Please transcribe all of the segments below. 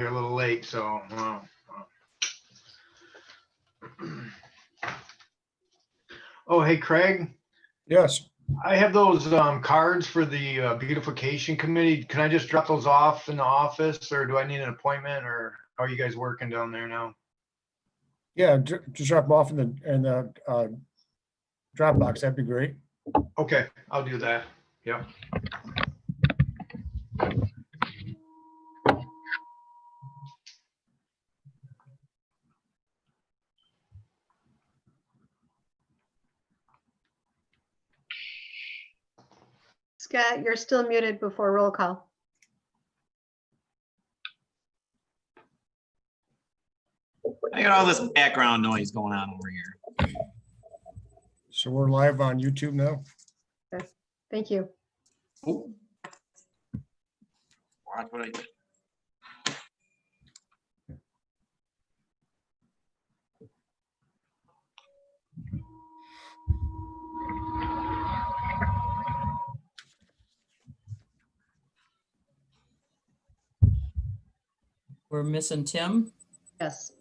You're a little late, so. Oh, hey, Craig, Yes, I have those cards for the beautification committee. Can I just drop those off in the office, or do I need an appointment, or how are you guys working down there now? yeah, just drop them off in the Dropbox. That'd be great. Okay, I'll do that. Yep. Scott, you're still muted before roll call. I got all this background noise going on over here. So we're live on YouTube now. Thank you. Oh. Watch what I did. We're missing Tim. Yes.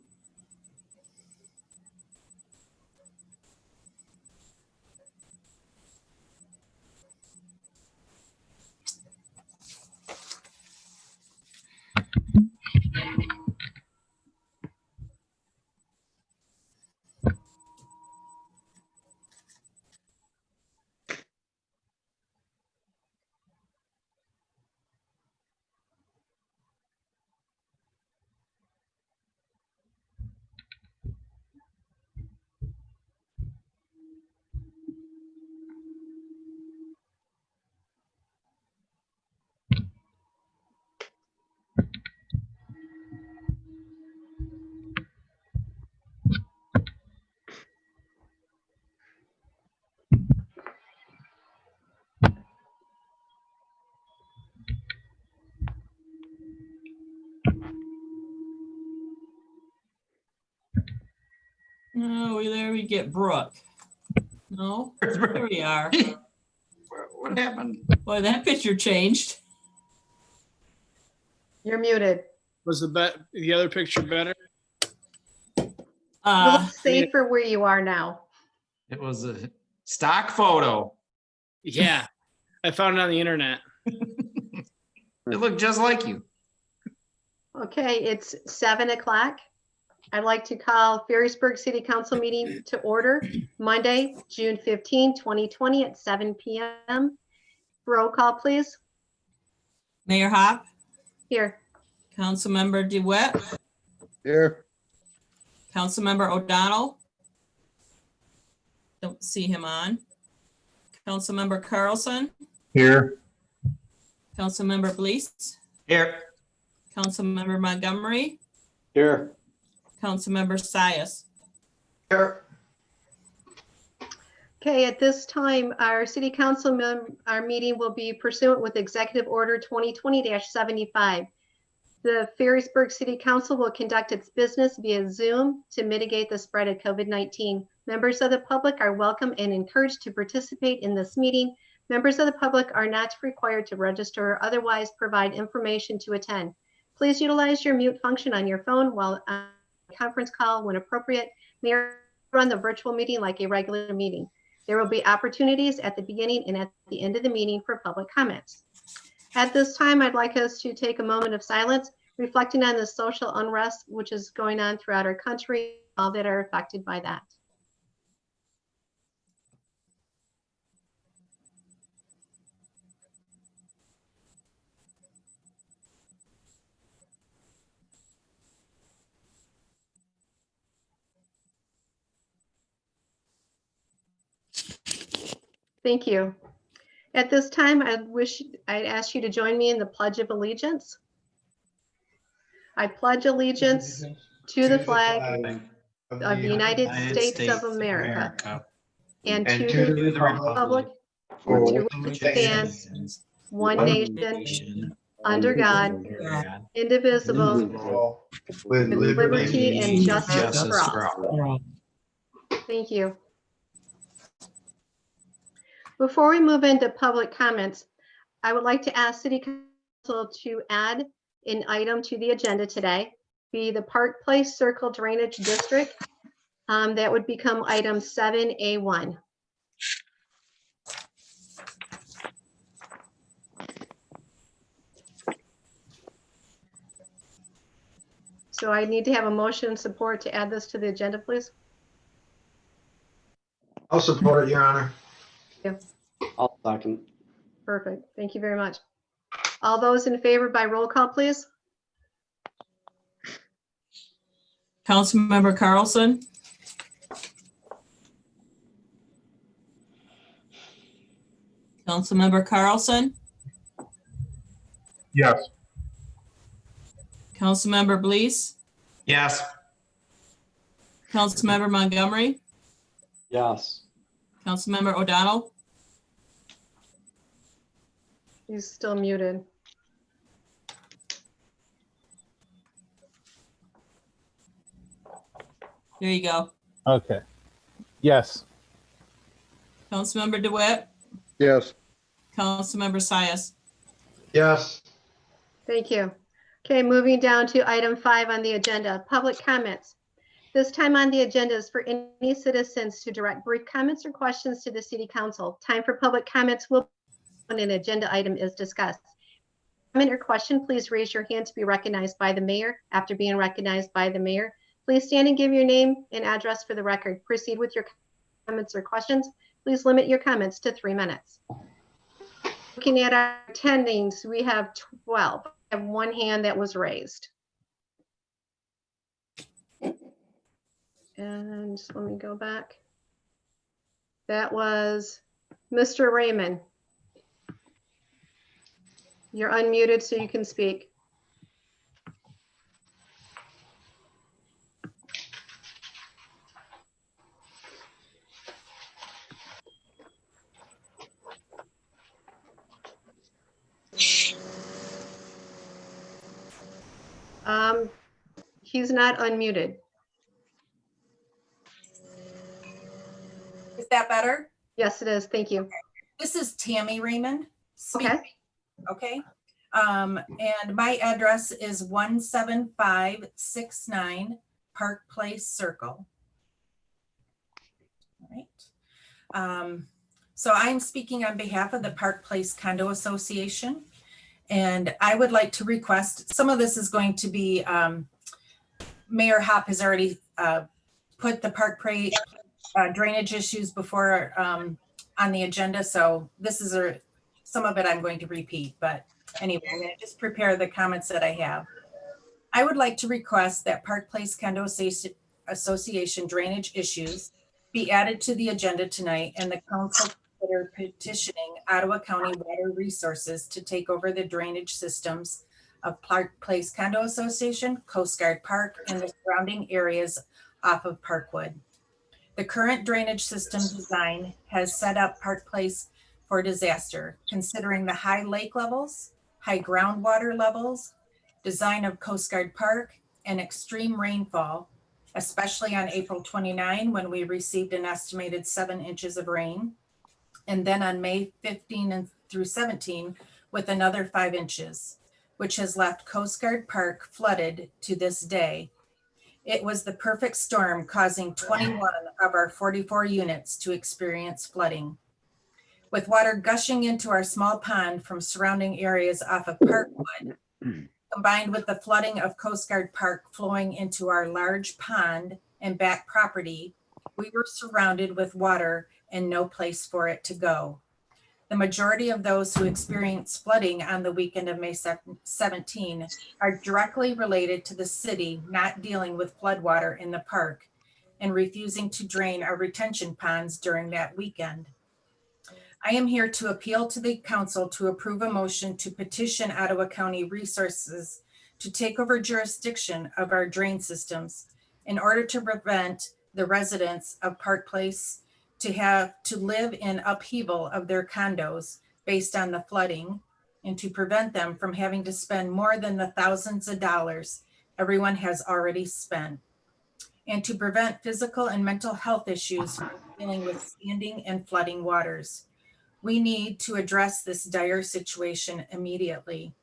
Oh, there we get Brooke. No, there we are. What happened? Boy, that picture changed. You're muted. Was the other picture better? You look Uh, safer where you are now. It was a stock photo. Yeah, I found it on the internet. It looked just like you. Okay, it's 7 o'clock. I'd like to call Ferrisburg City Council meeting to order Monday, June 15, 2020 at 7 p.m. Roll call, please. Mayor Hop, Here. Councilmember DeWitt, Here. Councilmember O'Donnell. Don't see him on. Councilmember Carlson, Here. Councilmember Blease, Here. Councilmember Montgomery, Here. Councilmember Sias. Here. Okay, at this time, our city council, our meeting will be pursuant with Executive Order 2020-75. The Ferrisburg City Council will conduct its business via Zoom to mitigate the spread of COVID-19. Members of the public are welcome and encouraged to participate in this meeting. Members of the public are not required to register or otherwise provide information to attend. Please utilize your mute function on your phone while on a conference call when appropriate. May run the virtual meeting like a regular meeting. There will be opportunities at the beginning and at the end of the meeting for public comments. At this time, I'd like us to take a moment of silence, reflecting on the social unrest which is going on throughout our country, all that are affected by that. Thank you. At this time, I'd ask you to join me in the Pledge of Allegiance. I pledge allegiance to the flag of the United States of America and to the republic for which it stands, one nation, under God, indivisible, With with liberty and justice for all. all. Thank you. Before we move into public comments, I would like to ask City Council to add an item to the agenda today, be the Park Place Circle Drainage District. That would become item 7A1. So I need to have a motion and support to add this to the agenda, please. I'll support it, Your Honor. I'll second. Perfect. Thank you very much. All those in favor by roll call, please. Councilmember Carlson, Councilmember Carlson, Yes. Councilmember Blees, Yes. Councilmember Montgomery, Yes. Councilmember O'Donnell, He's still muted. there you go. Okay. Yes. Councilmember DeWitt, Yes. Councilmember Sias. Yes. Thank you. Okay, moving down to item 5 on the agenda, public comments. This time on the agenda is for any citizens to direct brief comments or questions to the city council. Time for public comments will when an agenda item is discussed. Comment or question, please raise your hand to be recognized by the mayor. After being recognized by the mayor, please stand and give your name and address for the record. Proceed with your comments or questions. Please limit your comments to 3 minutes. Looking at our attendings, we have 12. I have one hand that was raised. And let me go back. That was Mr. Raymond. You're unmuted so you can speak. He's not unmuted. Is that better? Yes, it is. Thank you. This is Tammy Raymond. Okay. speaking. Okay. And my address is 17569 Park Place Circle. All right. So I'm speaking on behalf of the Park Place Condo Association. And I would like to request, some of this is going to be, Mayor Hop has already put the Park Place drainage issues before on the agenda. So this is some of it I'm going to repeat, but anyway, I'm going to just prepare the comments that I have. I would like to request that Park Place Condo Association drainage issues be added to the agenda tonight and the council consider petitioning Ottawa County Water Resources to take over the drainage systems of Park Place Condo Association, Coast Guard Park, and the surrounding areas off of Parkwood. The current drainage system design has set up Park Place for disaster, considering the high lake levels, high groundwater levels, design of Coast Guard Park, and extreme rainfall, especially on April 29, when we received an estimated 7 inches of rain, and then on May 15 through 17 with another 5 inches, which has left Coast Guard Park flooded to this day. It was the perfect storm, causing 21 of our 44 units to experience flooding. With water gushing into our small pond from surrounding areas off of Parkwood, combined with the flooding of Coast Guard Park flowing into our large pond and back property, we were surrounded with water and no place for it to go. The majority of those who experienced flooding on the weekend of May 17 are directly related to the city not dealing with floodwater in the park and refusing to drain our retention ponds during that weekend. I am here to appeal to the council to approve a motion to petition Ottawa County Resources to take over jurisdiction of our drain systems in order to prevent the residents of Park Place to have to live in upheaval of their condos based on the flooding, and to prevent them from having to spend more than the thousands of dollars everyone has already spent, and to prevent physical and mental health issues from dealing with standing and flooding waters. We need to address this dire situation immediately.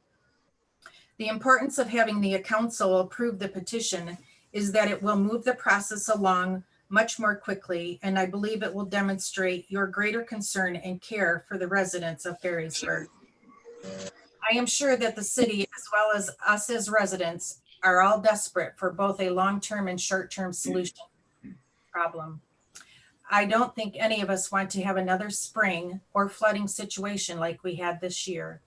The importance of having the council approve the petition is that it will move the process along much more quickly, and I believe it will demonstrate your greater concern and care for the residents of Ferrisburgh. I am sure that the city, as well as us as residents, are all desperate for both a long-term and short-term solution problem. I don't think any of us want to have another spring or flooding situation like we had this year.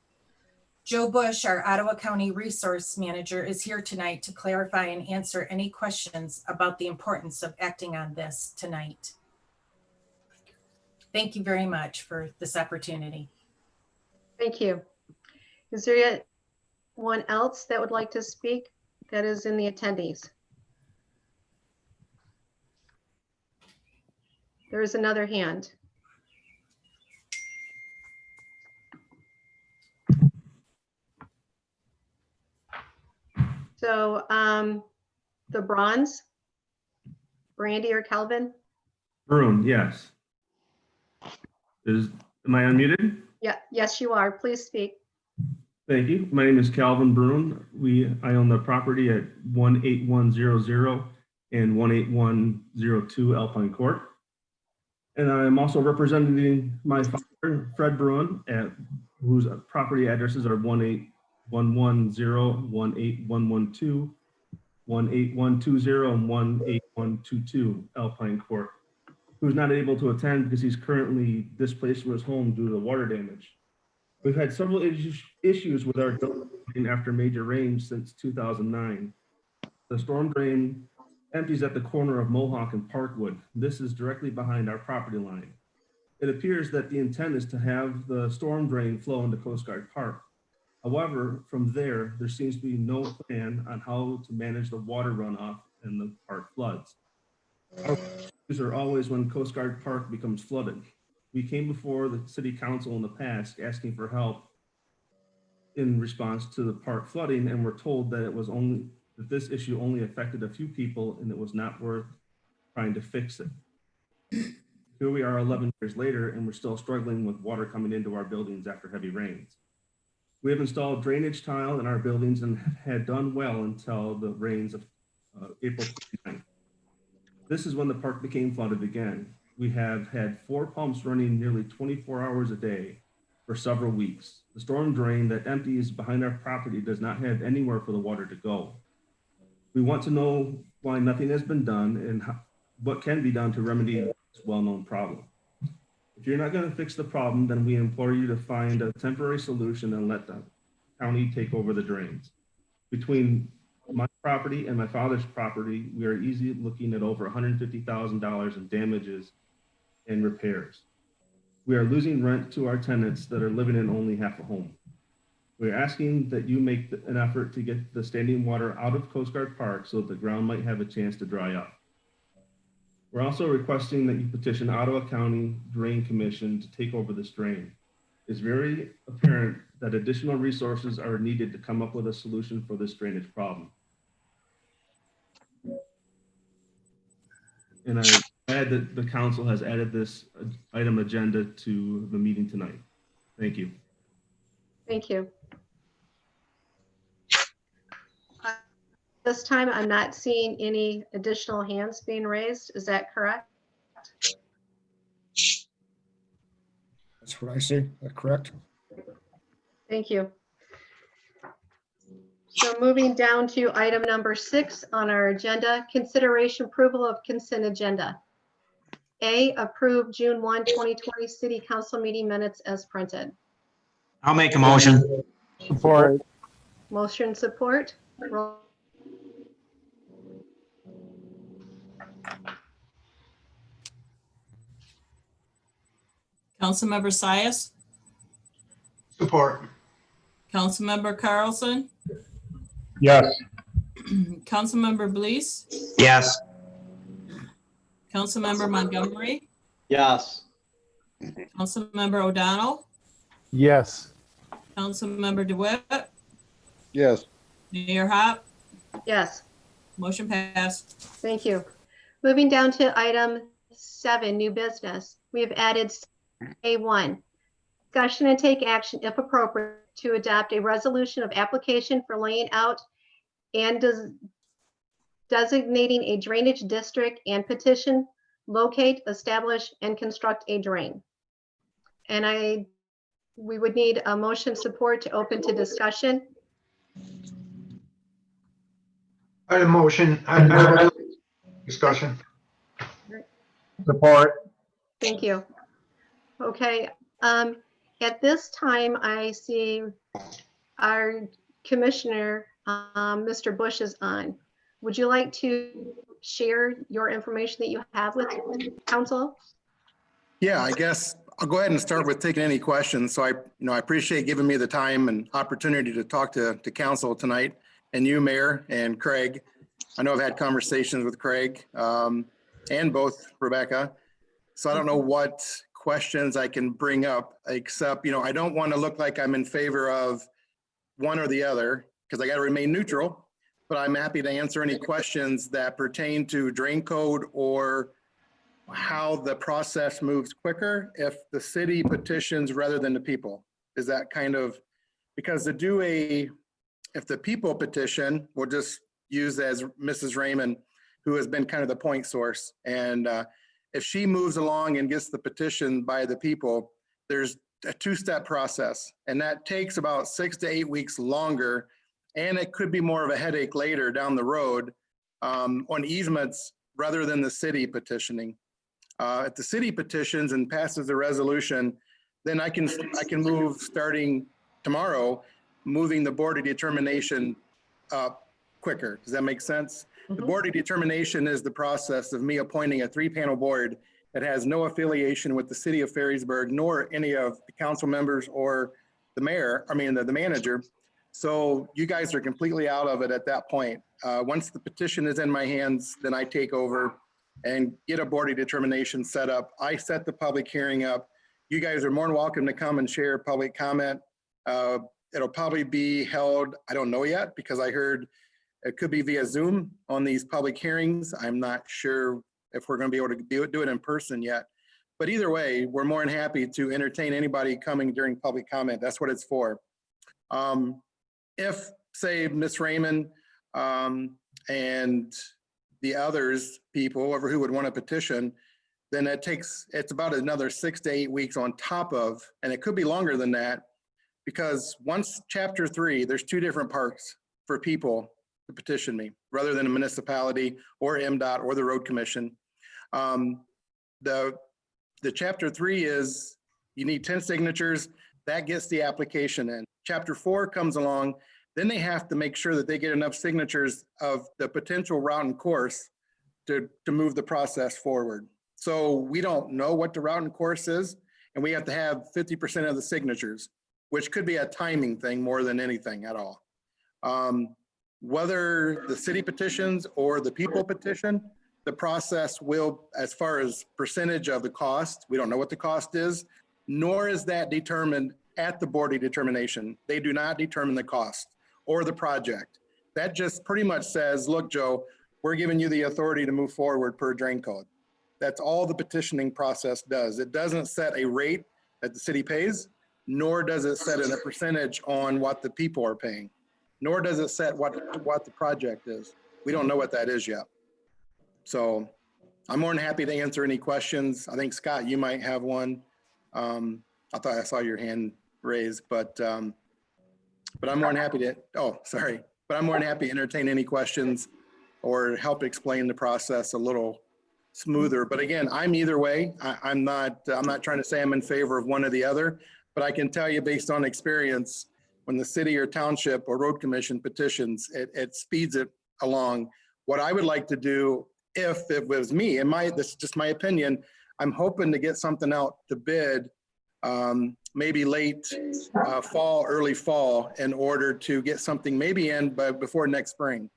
Joe Bush, our Ottawa County Resource Manager, is here tonight to clarify and answer any questions about the importance of acting on this tonight. Thank you very much for this opportunity. Thank you. Is there anyone else that would like to speak that is in the attendees? There is another hand. So the bronze, Brandy or Calvin? Bruin, yes. Am I unmuted? Yeah, yes, you are. Please speak. Thank you. My name is Calvin Bruin. I own the property at 18100 and 18102 Alpine Court. And I'm also representing my father, Fred Bruin, whose property addresses are 18110, 18112, 18120, and 18122 Alpine Court, who's not able to attend because he's currently displaced from his home due to the water damage. We've had several issues with our building after major rains since 2009. The storm drain empties at the corner of Mohawk and Parkwood. This is directly behind our property line. It appears that the intent is to have the storm drain flow into Coast Guard Park. However, from there seems to be no plan on how to manage the water runoff and the park floods. Our issues are always when Coast Guard Park becomes flooded. We came before the city council in the past asking for help in response to the park flooding, and we're told that that this issue only affected a few people and it was not worth trying to fix it. Here we are 11 years later and we're still struggling with water coming into our buildings after heavy rains. We have installed drainage tile in our buildings and had done well until the rains of April 29th. This is when the park became flooded again. We have had 4 pumps running nearly 24 hours a day for several weeks. The storm drain that empties behind our property does not have anywhere for the water to go. We want to know why nothing has been done and what can be done to remedy this well-known problem. If you're not going to fix the problem, then we implore you to find a temporary solution and let the county take over the drains. Between my property and my father's property, we are easily looking at over $150,000 in damages and repairs. We are losing rent to our tenants that are living in only half a home. We're asking that you make an effort to get the standing water out of Coast Guard Park so that the ground might have a chance to dry up. We're also requesting that you petition Ottawa County Drain Commission to take over this drain. It's very apparent that additional resources are needed to come up with a solution for this drainage problem. And I'm glad that the council has added this item agenda to the meeting tonight. Thank you. Thank you. This time, I'm not seeing any additional hands being raised. Is that correct? That's what I see. That's correct. Thank you. So moving down to item number 6 on our agenda, consideration approval of consent agenda. A, approve June 1, 2020 City Council meeting minutes as printed. I'll make a motion. Support. Motion support. Roll. Councilmember Sias, Support. Councilmember Carlson, Yes. Councilmember Blease, Yes. Councilmember Montgomery, Yes. Councilmember O'Donnell, Yes. Councilmember DeWitt, Yes. Mayor Hop, Yes, motion passed. thank you. Moving down to item 7, new business. We have added A1, discussion and take action if appropriate to adopt a resolution of application for laying out and designating a drainage district and petition, locate, establish, and construct a drain. And we would need a motion support to open to discussion. I had a motion. I discussion. Support. Thank you. Okay, at this time, I see our commissioner, Mr. Bush is on. Would you like to share your information that you have with council? Yeah, I guess I'll go ahead and start with taking any questions. So I appreciate giving me the time and opportunity to talk to council tonight, and you, Mayor, and Craig. I know I've had conversations with Craig and both Rebecca. So I don't know what questions I can bring up, except, I don't want to look like I'm in favor of one or the other, because I got to remain neutral, but I'm happy to answer any questions that pertain to drain code or how the process moves quicker if the city petitions rather than the people. Is that kind of, because if the people petition, we'll just use as Mrs. Raymond, who has been kind of the point source. And if she moves along and gets the petition by the people, there's a two-step process, and that takes about 6 to 8 weeks longer. And it could be more of a headache later down the road on easements rather than the city petitioning. If the city petitions and passes a resolution, then I can move starting tomorrow, moving the board of determination up quicker. Does that make sense? The board of determination is the process of me appointing a 3-panel board that has no affiliation with the city of Ferrisburgh, nor any of the council members or the mayor, the manager. So you guys are completely out of it at that point. Once the petition is in my hands, then I take over and get a board of determination set up. I set the public hearing up. You guys are more than welcome to come and share public comment. It'll probably be held, I don't know yet, because I heard it could be via Zoom on these public hearings. I'm not sure if we're going to be able to do it in person yet. But either way, we're more than happy to entertain anybody coming during public comment. That's what it's for. If, say, Ms. Raymond and the others, people, who would want to petition, then it's about another 6 to 8 weeks on top of, and it could be longer than that, because once chapter 3, there's 2 different parts for people to petition me, rather than a municipality or MDOT or the road commission. The chapter 3 is you need 10 signatures. That gets the application in. Chapter 4 comes along, then they have to make sure that they get enough signatures of the potential route and course to move the process forward. So we don't know what the route and course is, and we have to have 50% of the signatures, which could be a timing thing more than anything at all. Whether the city petitions or the people petition, the process will, as far as percentage of the cost, we don't know what the cost is, nor is that determined at the board of determination. They do not determine the cost or the project. That just pretty much says, look, Joe, we're giving you the authority to move forward per drain code. That's all the petitioning process does. It doesn't set a rate that the city pays, nor does it set a percentage on what the people are paying, nor does it set what the project is. We don't know what that is yet. So I'm more than happy to answer any questions. I think, Scott, you might have one. I thought I saw your hand raised, but I'm more than happy to, but I'm more than happy to entertain any questions or help explain the process a little smoother. But again, I'm either way. I'm not trying to say I'm in favor of one or the other, but I can tell you based on experience, when the city or township or road commission petitions, it speeds it along. What I would like to do, if it was me, and this is just my opinion, I'm hoping to get something out to bid maybe late fall, early fall, in order to get something maybe in before next spring.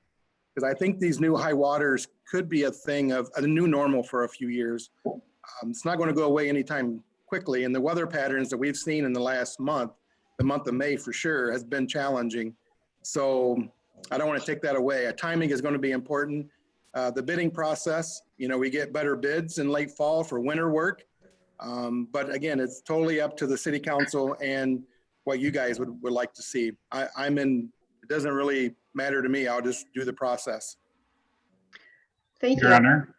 Because I think these new high waters could be a thing of a new normal for a few years. It's not going to go away anytime quickly. And the weather patterns that we've seen in the last month, the month of May for sure, has been challenging. So I don't want to take that away. Timing is going to be important. The bidding process, we get better bids in late fall for winter work. But again, it's totally up to the city council and what you guys would like to see. It doesn't really matter to me. I'll just do the process. Thank Your you. Honor.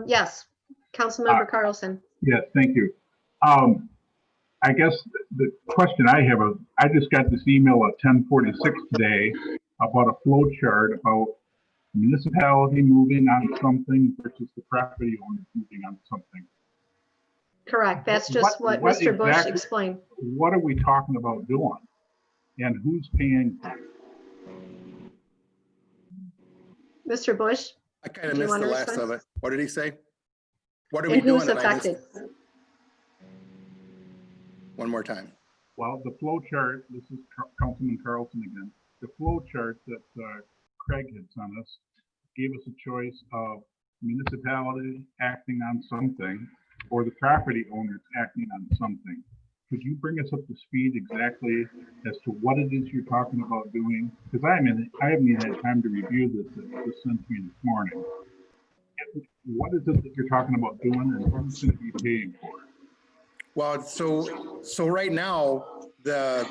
Yes, Councilmember Carlson. Yes, thank you. I guess the question I have is, I just got this email at 10:46 today about a flow chart about municipality moving on something versus the property owner moving on something. Correct. That's just what Mr. Bush exactly- explained. What are we talking about doing? And who's paying? Mr. Bush, I kind of Do you missed the wanna last of respond? it. What did he say? What are we and doing? who's that I missed? affected? One more time. Well, the flow chart, this is Councilman Carlson again. The flow chart that Craig had sent us gave us a choice of municipality acting on something or the property owners acting on something. Could you bring us up to speed exactly as to what it is you're talking about doing? Because I haven't even had time to review this. It was sent to me this morning. What is it that you're talking about doing, and who's going to be paying for it? Well, so right now, the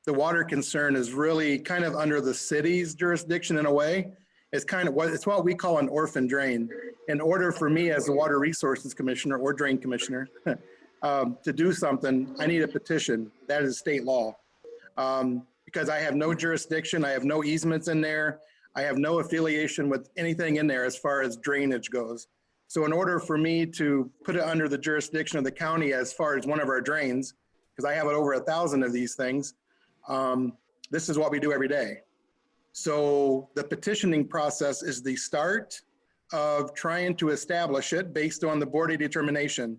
water concern is really kind of under the city's jurisdiction in a way. It's kind of it's what we call an orphan drain. In order for me as the Water Resources Commissioner or Drain Commissioner to do something, I need a petition. That is state law. Because I have no jurisdiction, I have no easements in there, I have no affiliation with anything in there as far as drainage goes. So in order for me to put it under the jurisdiction of the county as far as one of our drains, because I have over 1,000 of these things, this is what we do every day. So the petitioning process is the start of trying to establish it based on the board of determination.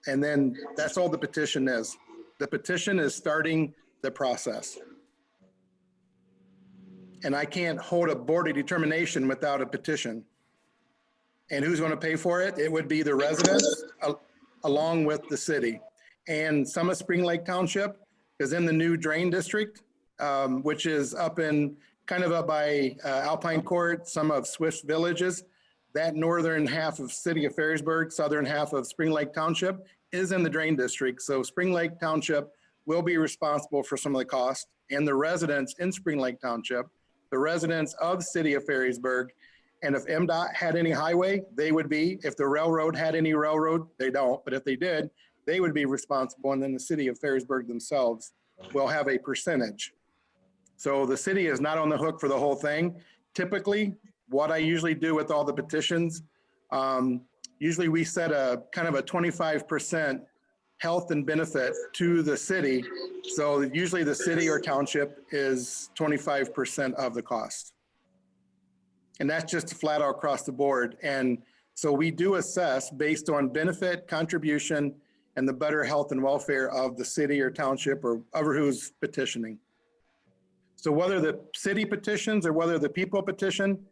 And then that's all the petition is. The petition is starting the process. And I can't hold a board of determination without a petition. And who's going to pay for it? It would be the residents along with the city. And some of Spring Lake Township is in the new drain district, which is up in kind of up by Alpine Court, some of Swift Villages. That northern half of city of Ferrisburg, southern half of Spring Lake Township is in the drain district. So Spring Lake Township will be responsible for some of the cost, and the residents in Spring Lake Township, the residents of the city of Ferrisburg. And if MDOT had any highway, they would be. If the railroad had any railroad, they don't, but if they did, they would be responsible. And then the city of Ferrisburg themselves will have a percentage. So the city is not on the hook for the whole thing. Typically, what I usually do with all the petitions, usually we set a kind of a 25% health and benefit to the city. So usually the city or township is 25% of the cost. And that's just flat out across the board. And so we do assess based on benefit, contribution, and the better health and welfare of the city or township or whoever who's petitioning. So whether the city petitions or whether the people petition,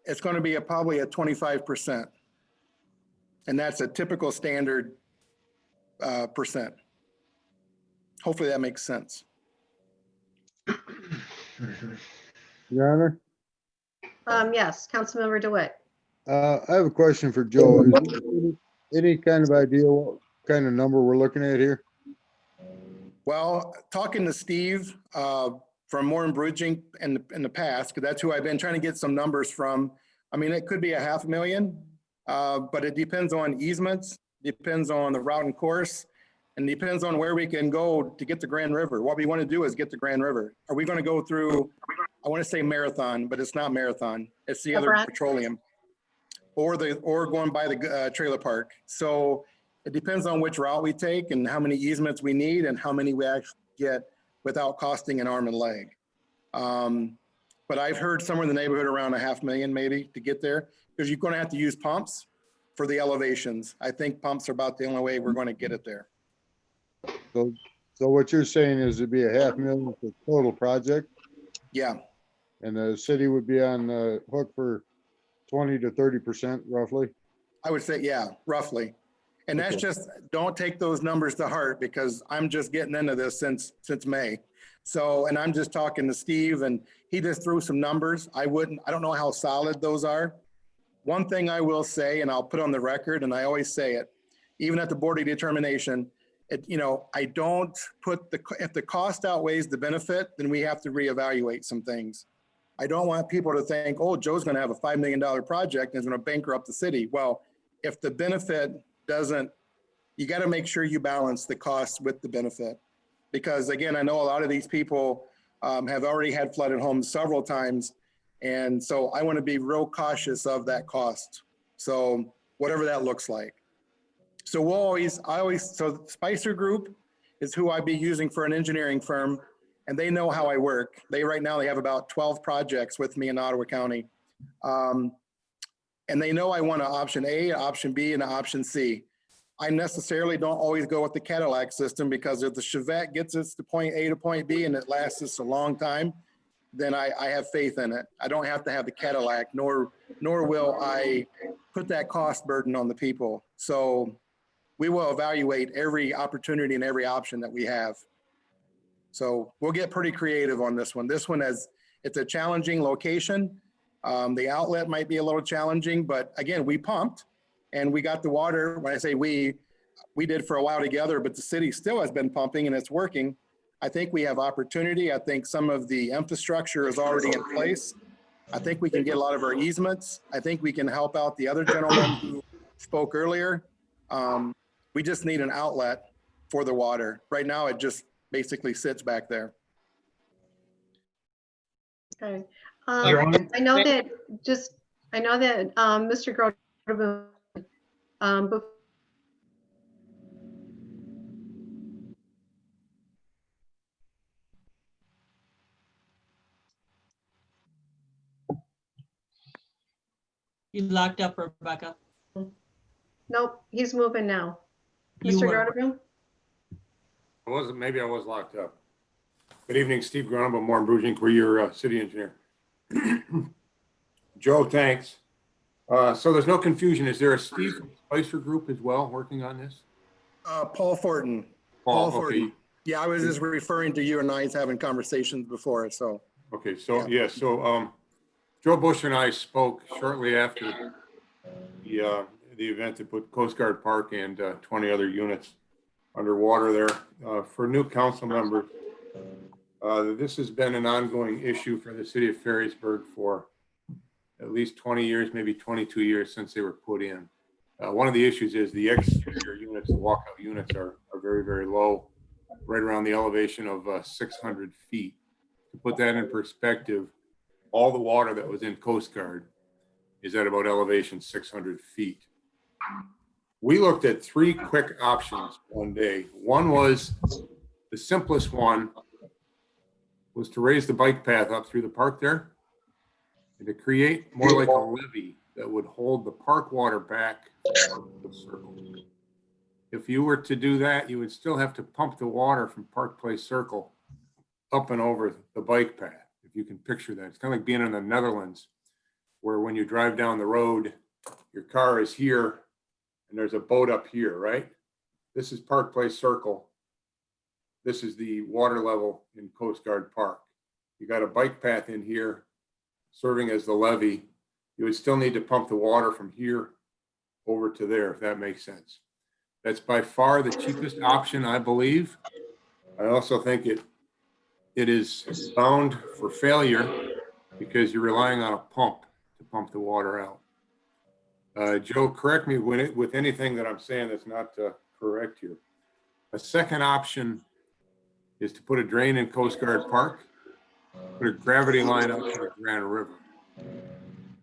it's going to be probably a 25%. And that's a typical standard percent. Hopefully that makes sense. Your Honor, Yes, Councilmember DeWitt. I have a question for Joe. Is there any kind of idea what kind of number we're looking at here? Well, talking to Steve from Moore and Bridging in the past, because that's who I've been trying to get some numbers from. I mean, it could be $500,000, but it depends on easements, depends on the route and course, and depends on where we can go to get to Grand River. What we want to do is get to Grand River. Are we going to go through, I want to say Marathon, but it's not Marathon. It's the other Brett? petroleum or going by the trailer park. So it depends on which route we take and how many easements we need and how many we actually get without costing an arm and leg. But I've heard somewhere in the neighborhood around $500,000 maybe to get there, because you're going to have to use pumps for the elevations. I think pumps are about the only way we're going to get it there. So what you're saying is it'd be $500,000 for total project, Yeah, and the city would be on the hook for 20 to 30% roughly? I would say, yeah, roughly. And that's Okay. just, don't take those numbers to heart because I'm just getting into this since May. So, and I'm just talking to Steve and he just threw some numbers. I don't know how solid those are. One thing I will say, and I'll put on the record, and I always say it, even at the board of determination, I don't put if the cost outweighs the benefit, then we have to reevaluate some things. I don't want people to think, oh, Joe's going to have a $5 million project and is going to bankrupt the city. Well, if the benefit doesn't, you got to make sure you balance the cost with the benefit. Because again, I know a lot of these people have already had flooded homes several times. And so I want to be real cautious of that cost. So whatever that looks like. So so the Spicer Group is who I'd be using for an engineering firm, and they know how I work. They have about 12 projects with me in Ottawa County. And they know I want an option A, an option B, and an option C. I necessarily don't always go with the Cadillac system, because if the Chevette gets us to point A to point B and it lasts us a long time, then I have faith in it. I don't have to have the Cadillac, nor will I put that cost burden on the people. So we will evaluate every opportunity and every option that we have. So we'll get pretty creative on this one. This one it's a challenging location. The outlet might be a little challenging, but again, we pumped and we got the water. When I say we did for a while together, but the city still has been pumping and it's working. I think we have opportunity. I think some of the infrastructure is already in place. I think we can get a lot of our easements. I think we can help out the other gentleman who spoke earlier. We just need an outlet for the water. Right now, it just basically sits back there. Okay. John? I know that Mr. Grote, You locked up, Rebecca. nope, he's moving now. You Mr. were. Grote? Maybe I was locked up. Good evening, Steve Gronable, Moore Brugink, we're your city engineer. Joe, thanks. So there's no confusion. Is there a Steve Spicer Group as well working on this? Paul Fortin. Paul, Fortin. okay. Yeah, I was just referring to you and I having conversations before, so. Okay, so so Joe Bush and I spoke shortly after the event to put Coast Guard Park and 20 other units underwater there. For new council members, this has been an ongoing issue for the city of Ferrisburg for at least 20 years, maybe 22 years since they were put in. One of the issues is the exterior units, the walkout units are very, very low, right around the elevation of 600 feet. To put that in perspective, all the water that was in Coast Guard is at about elevation 600 feet. We looked at three quick options one day. One was, the simplest one was to raise the bike path up through the park there and to create more like a levee that would hold the park water back from the circle. If you were to do that, you would still have to pump the water from Park Place Circle up and over the bike path. If you can picture that, it's kind of like being in the Netherlands, where when you drive down the road, your car is here and there's a boat up here, right? This is Park Place Circle. This is the water level in Coast Guard Park. You got a bike path in here serving as the levee. You would still need to pump the water from here over to there, if that makes sense. That's by far the cheapest option, I believe. I also think it is bound for failure because you're relying on a pump to pump the water out. Joe, correct me with anything that I'm saying that's not correct here. A second option is to put a drain in Coast Guard Park, put a gravity line up to the Grand River.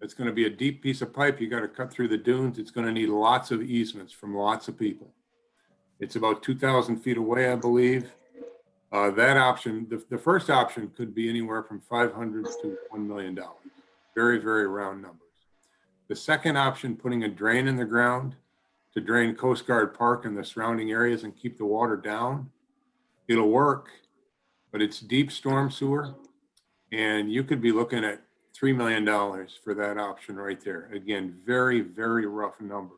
It's going to be a deep piece of pipe. You got to cut through the dunes. It's going to need lots of easements from lots of people. It's about 2,000 feet away, I believe. That option, the first option could be anywhere from $500 to $1 million. Very, very round numbers. The second option, putting a drain in the ground to drain Coast Guard Park and the surrounding areas and keep the water down, it'll work, but it's deep storm sewer. And you could be looking at $3 million for that option right there. Again, very, very rough numbers.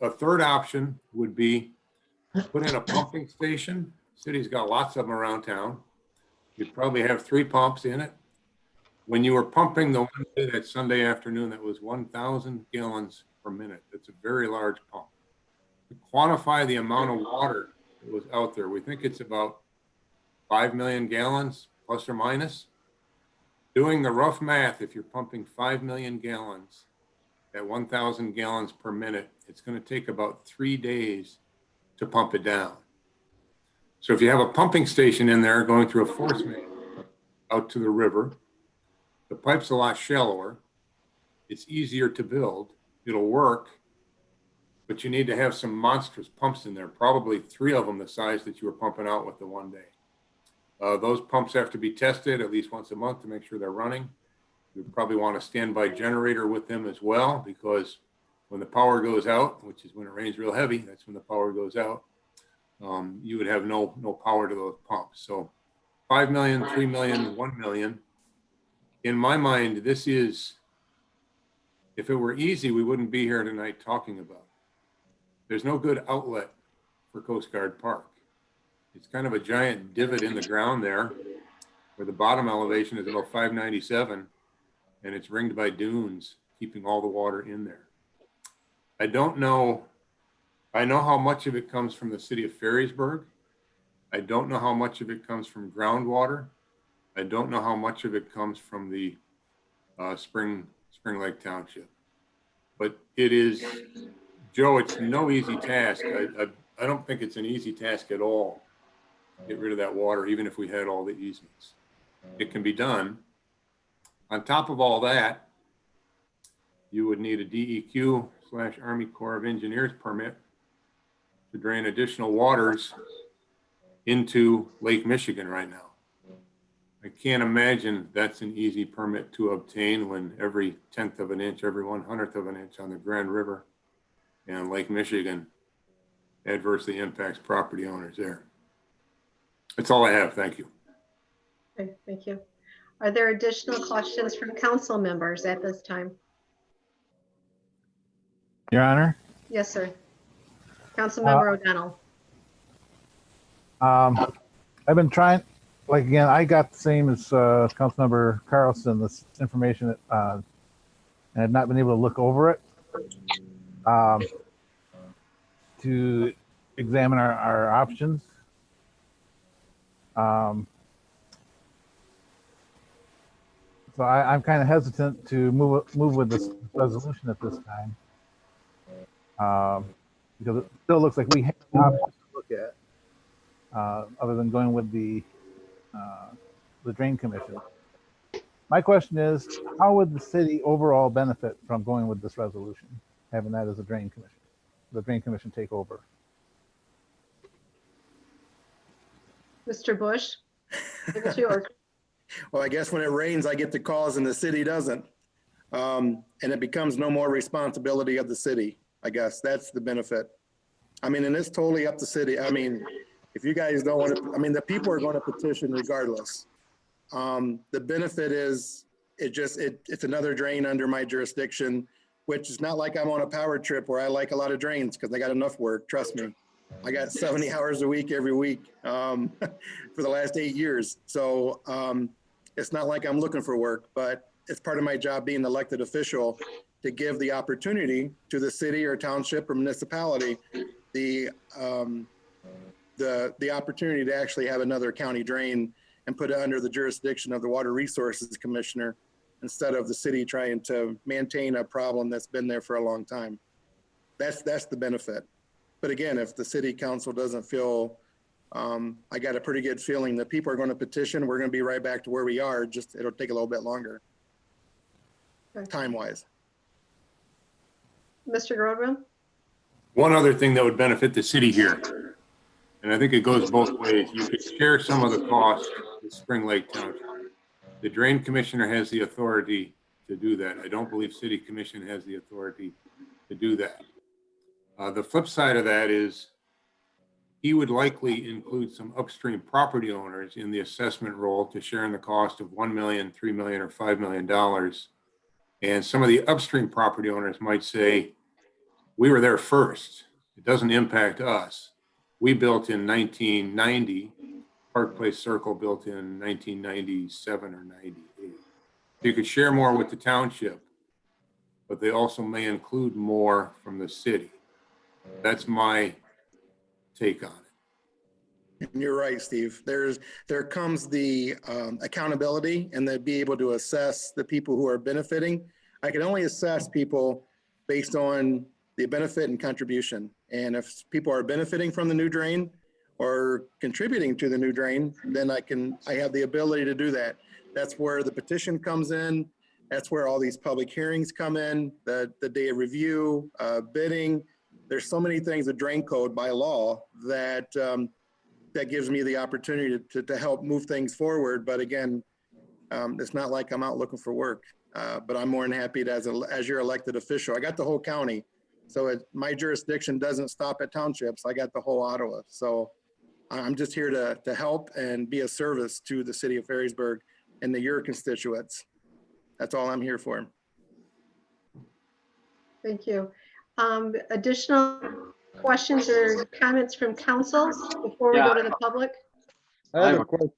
A third option would be put in a pumping station. City's got lots of them around town. You'd probably have 3 pumps in it. When you were pumping the one day, that Sunday afternoon, that was 1,000 gallons per minute. That's a very large pump. to quantify the amount of water that was out there. We think it's about 5 million gallons, plus or minus. Doing the rough math, if you're pumping 5 million gallons at 1,000 gallons per minute, it's going to take about 3 days to pump it down. So if you have a pumping station in there going through a force main out to the river, the pipe's a lot shallower. It's easier to build. It'll work, but you need to have some monstrous pumps in there, probably 3 of them the size that you were pumping out with the one day. Those pumps have to be tested at least once a month to make sure they're running. You probably want a standby generator with them as well, because when the power goes out, which is when it rains real heavy, that's when the power goes out, you would have no power to those pumps. So 5 million, 3 million, 1 million. In my mind, this is, if it were easy, we wouldn't be here tonight talking about it. There's no good outlet for Coast Guard Park. It's kind of a giant divot in the ground there where the bottom elevation is about 597 and it's ringed by dunes, keeping all the water in there. I don't know. I know how much of it comes from the city of Ferrisburg. I don't know how much of it comes from groundwater. I don't know how much of it comes from the Spring Lake Township. But it is, Joe, it's no easy task. I don't think it's an easy task at all. Get rid of that water, even if we had all the easements. It can be done. On top of all that, you would need a DEQ/Army Corps of Engineers permit to drain additional waters into Lake Michigan right now. I can't imagine that's an easy permit to obtain when every 1/10 of an inch, every 1/100th of an inch on the Grand River and Lake Michigan adversely impacts property owners there. That's all I have. Thank you. Okay, thank you. Are there additional questions from council members at this time? Your Honor, Yes, sir. Councilmember O'Donnell. I've been trying, like, again, I got the same as Councilmember Carlson, this information, and had not been able to look over it to examine our options. So I'm kind of hesitant to move with this resolution at this time, because it still looks like we have options to look at, other than going with the Drain Commission. My question is, how would the city overall benefit from going with this resolution, having that as a Drain Commission, the Drain Commission take over? Mr. Bush, it's yours. Well, I guess when it rains, I get the calls and the city doesn't. And it becomes no more responsibility of the city. I guess that's the benefit. I mean, and it's totally up to city. I mean, if you guys don't want to, I mean, the people are going to petition regardless. The benefit is it's another drain under my jurisdiction, which is not like I'm on a power trip where I like a lot of drains because I got enough work. Trust me. I got 70 hours a week every week for the last 8 years. So it's not like I'm looking for work, but it's part of my job being an elected official to give the opportunity to the city or township or municipality the opportunity to actually have another county drain and put it under the jurisdiction of the Water Resources Commissioner instead of the city trying to maintain a problem that's been there for a long time. That's the benefit. But again, if the city council doesn't feel, I got a pretty good feeling that people are going to petition, we're going to be right back to where we are. Just it'll take a little bit longer, time-wise. Mr. Grodman? One other thing that would benefit the city here, and I think it goes both ways. You could share some of the costs with Spring Lake Township. The Drain Commissioner has the authority to do that. I don't believe City Commission has the authority to do that. The flip side of that is he would likely include some upstream property owners in the assessment role to share in the cost of $1 million, $3 million, or $5 million. And some of the upstream property owners might say, we were there first. It doesn't impact us. We built in 1990. Park Place Circle built in 1997 or 98. You could share more with the township, but they also may include more from the city. That's my take on it. And you're right, Steve. There comes the accountability and then be able to assess the people who are benefiting. I can only assess people based on the benefit and contribution. And if people are benefiting from the new drain or contributing to the new drain, then I have the ability to do that. That's where the petition comes in. That's where all these public hearings come in, the day of review, bidding. There's so many things, the drain code by law that that gives me the opportunity to help move things forward. But again, it's not like I'm out looking for work, but I'm more than happy to, as your elected official. I got the whole county. So my jurisdiction doesn't stop at townships. I got the whole Ottawa. So I'm just here to help and be a service to the city of Ferrisburg and to your constituents. That's all I'm here for. Thank you. Additional questions or comments from council before we go to the public? I have a question.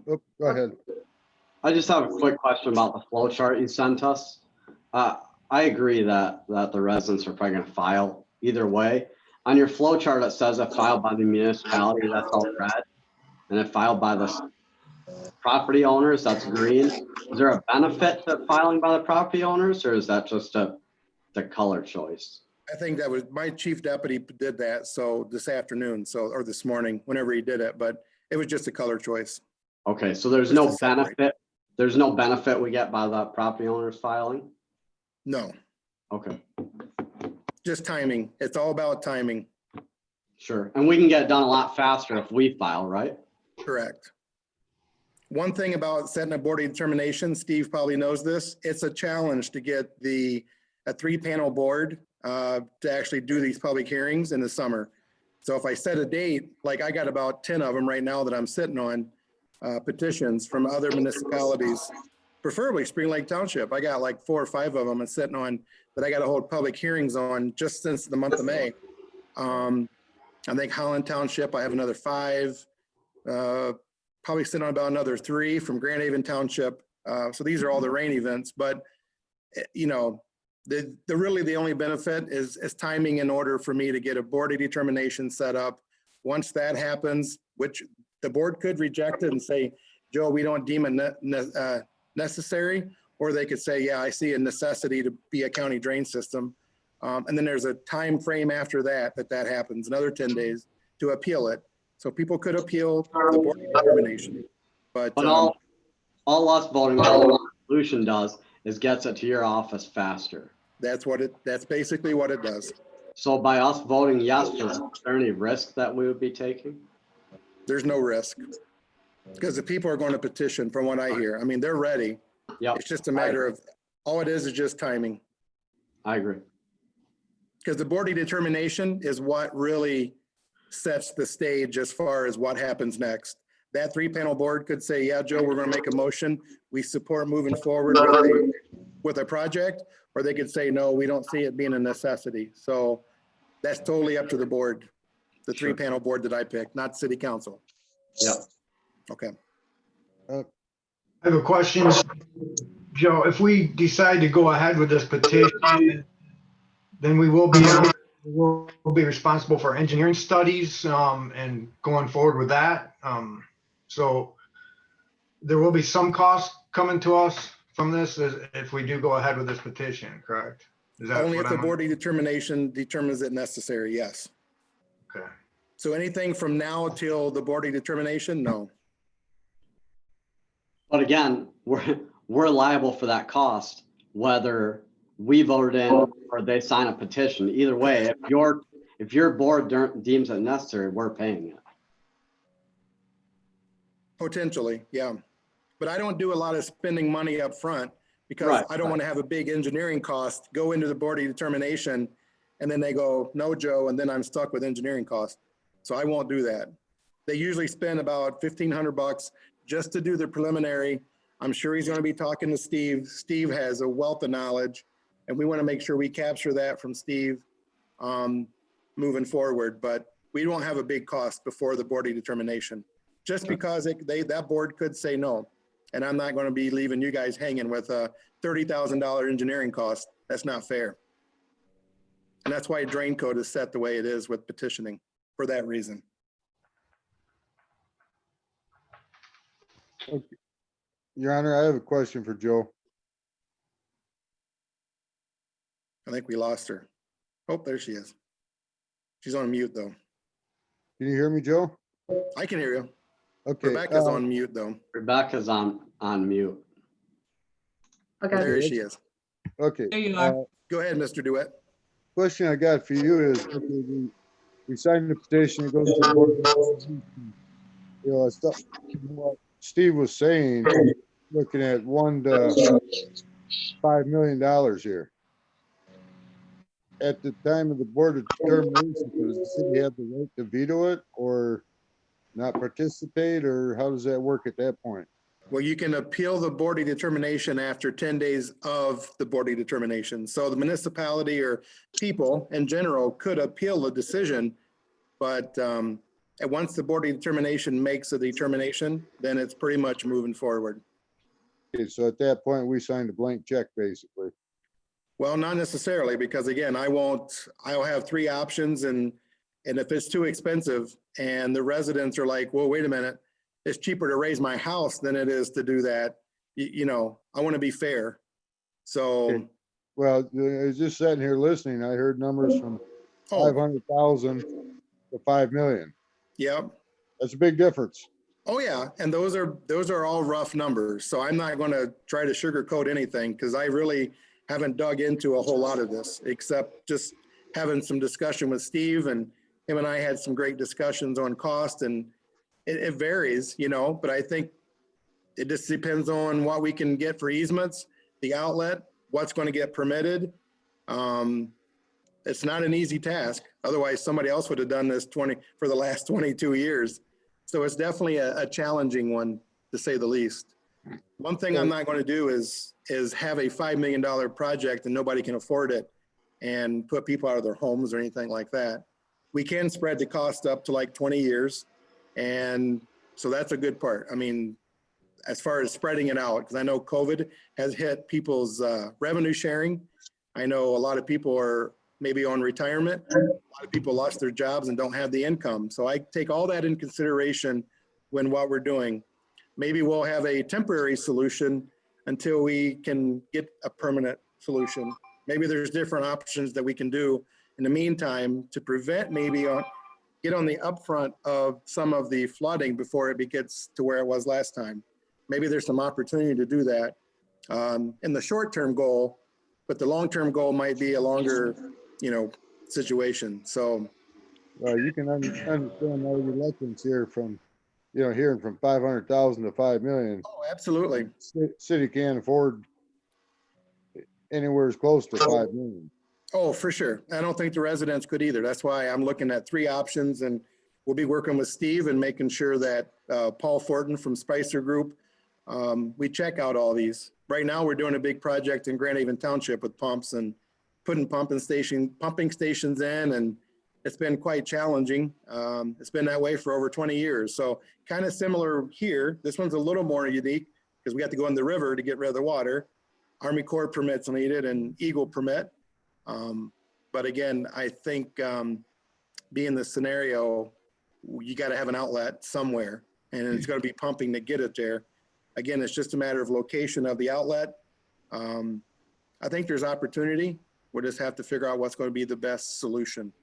Oh, go ahead. I just have a quick question about the flow chart you sent us. I agree that the residents are probably going to file either way. On your flow chart, it says if filed by the municipality, that's all red. And if filed by the property owners, that's green. Is there a benefit to filing by the property owners, or is that just the color choice? I think that was my chief deputy did that. So this afternoon, or this morning, whenever he did it, but it was just a color choice. Okay, so there's no benefit. There's no benefit we get by the property owners filing? No. Okay. Just timing. It's all about timing. Sure. And we can get it done a lot faster if we file, right? Correct. One thing about setting a board of determination, Steve probably knows this, it's a challenge to get a 3-panel board to actually do these public hearings in the summer. So if I set a date, like I got about 10 of them right now that I'm sitting on, petitions from other municipalities, preferably Spring Lake Township. I got like 4 or 5 of them and sitting on that I got to hold public hearings on just since the month of May. I think Holland Township, I have another 5, probably sitting on about another 3 from Grand Haven Township. So these are all the rain events, but you know, really the only benefit is timing in order for me to get a board of determination set up. Once that happens, which the board could reject it and say, Joe, we don't deem it necessary, or they could say, yeah, I see a necessity to be a county drain system. And then there's a time frame after that happens, another 10 days to appeal it. So people could appeal the board of determination. But all us voting on the resolution does is gets it to your office faster. That's basically what it does. So by us voting yes, is there any risk that we would be taking? There's no risk because the people are going to petition from what I hear. I mean, they're ready. Yep. It's just a matter of, all it is just timing. I agree. Because the board of determination is what really sets the stage as far as what happens next. That 3-panel board could say, yeah, Joe, we're going to make a motion. We support moving forward with a project, or they could say, no, we don't see it being a necessity. So that's totally up to the board, the 3-panel board that I picked, not city council. Yep. Okay. I have a question. Joe, if we decide to go ahead with this petition, then we'll be responsible for engineering studies and going forward with that. So there will be some cost coming to us from this if we do go ahead with this petition, correct? Is that only if the board of determination determines it necessary, yes. Okay. So anything from now till the board of determination, no. But again, we're liable for that cost, whether we voted in or they sign a petition. Either way, if your board deems it necessary, we're paying it. Potentially, yeah. But I don't do a lot of spending money up front because Right, I don't want to have a big engineering cost go into the board of determination and then they go, no, Joe, and then I'm stuck with engineering costs. So I won't do that. They usually spend about $1,500 just to do the preliminary. I'm sure he's going to be talking to Steve. Steve has a wealth of knowledge and we want to make sure we capture that from Steve moving forward. But we won't have a big cost before the board of determination, just because that board could say no. And I'm not going to be leaving you guys hanging with a $30,000 engineering cost. That's not fair. And that's why drain code is set the way it is with petitioning for that reason. Your Honor, I have a question for Joe. I think we lost her. Oh, there she is. She's on mute though. Can you hear me, Joe? I can hear you. Okay. Rebecca's on mute though. Rebecca's on mute. Okay. There she is. Okay. There you are. Go ahead, Mr. Dewitt. Question I got for you is, okay, we signed the petition, it goes to the board. You know, stuff, what Steve was saying, looking at $1 to $5 million here. At the time of the board of determination, does the city have the right to veto it or not participate, or how does that work at that point? Well, you can appeal the board of determination after 10 days of the board of determination. So the municipality or people in general could appeal the decision, but and once the board of determination makes a determination, then it's pretty much moving forward. Okay, so at that point, we signed a blank check, basically. Well, not necessarily, because again, I'll have 3 options, and if it's too expensive and the residents are like, well, wait a minute, it's cheaper to raise my house than it is to do that. You know, I want to be fair. So, Okay. Well, I was just sitting here listening. I heard numbers from oh, 500,000 to 5 million. yep. That's a big difference. Oh yeah, and those are all rough numbers. So I'm not going to try to sugarcoat anything, because I really haven't dug into a whole lot of this, except just having some discussion with Steve, and him and I had some great discussions on cost, and it varies, you know, but I think it just depends on what we can get for easements, the outlet, what's going to get permitted. It's not an easy task. Otherwise, somebody else would have done this for the last 22 years. So it's definitely a challenging one, to say the least. One thing I'm not going to do is have a $5 million project and nobody can afford it and put people out of their homes or anything like that. We can spread the cost up to like 20 years. And so that's a good part. I mean, as far as spreading it out, because I know COVID has hit people's revenue sharing. I know a lot of people are maybe on retirement. A lot of people lost their jobs and don't have the income. So I take all that in consideration when what we're doing. Maybe we'll have a temporary solution until we can get a permanent solution. Maybe there's different options that we can do in the meantime to prevent, maybe get on the upfront of some of the flooding before it gets to where it was last time. Maybe there's some opportunity to do that in the short-term goal, but the long-term goal might be a longer, you know, situation. So You can understand our reluctance here from, you know, hearing from 500,000 to 5 million. oh, absolutely. City can't afford anywhere as close to 5 million. Oh, for sure. I don't think the residents could either. That's why I'm looking at 3 options, and we'll be working with Steve and making sure that Paul Fortin from Spicer Group, we check out all these. Right now, we're doing a big project in Grand Haven Township with pumps and putting pumping stations in, and it's been quite challenging. It's been that way for over 20 years. So kind of similar here. This one's a little more unique because we have to go in the river to get rid of the water. Army Corps permits needed and Eagle permit. But again, I think being the scenario, you got to have an outlet somewhere, and it's going to be pumping to get it there. Again, it's just a matter of location of the outlet. I think there's opportunity. We'll just have to figure out what's going to be the best solution.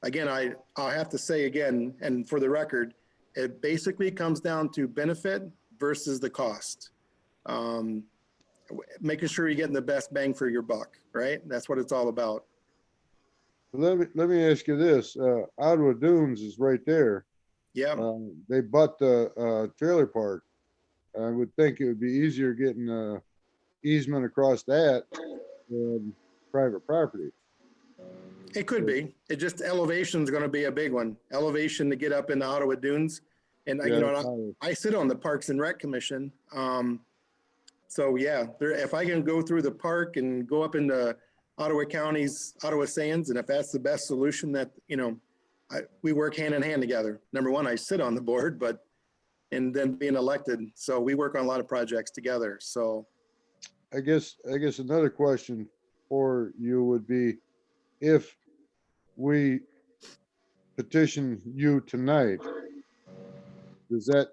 Again, I'll have to say again, and for the record, it basically comes down to benefit versus the cost. Making sure you're getting the best bang for your buck, right? That's what it's all about. Let me ask you this. Ottawa Dunes is right there. Yeah. They butt the trailer park. I would think it would be easier getting easement across that than private property. It could be. It just elevation is going to be a big one. Elevation to get up in the Ottawa Dunes. And you know, I sit on the Parks and Rec Commission. So yeah, if I can go through the park and go up into Ottawa County's Ottawa Sands, and if that's the best solution, that, you know, we work hand in hand together. Number one, I sit on the board, and then being elected. So we work on a lot of projects together. So I guess another question for you would be, if we petition you tonight, does that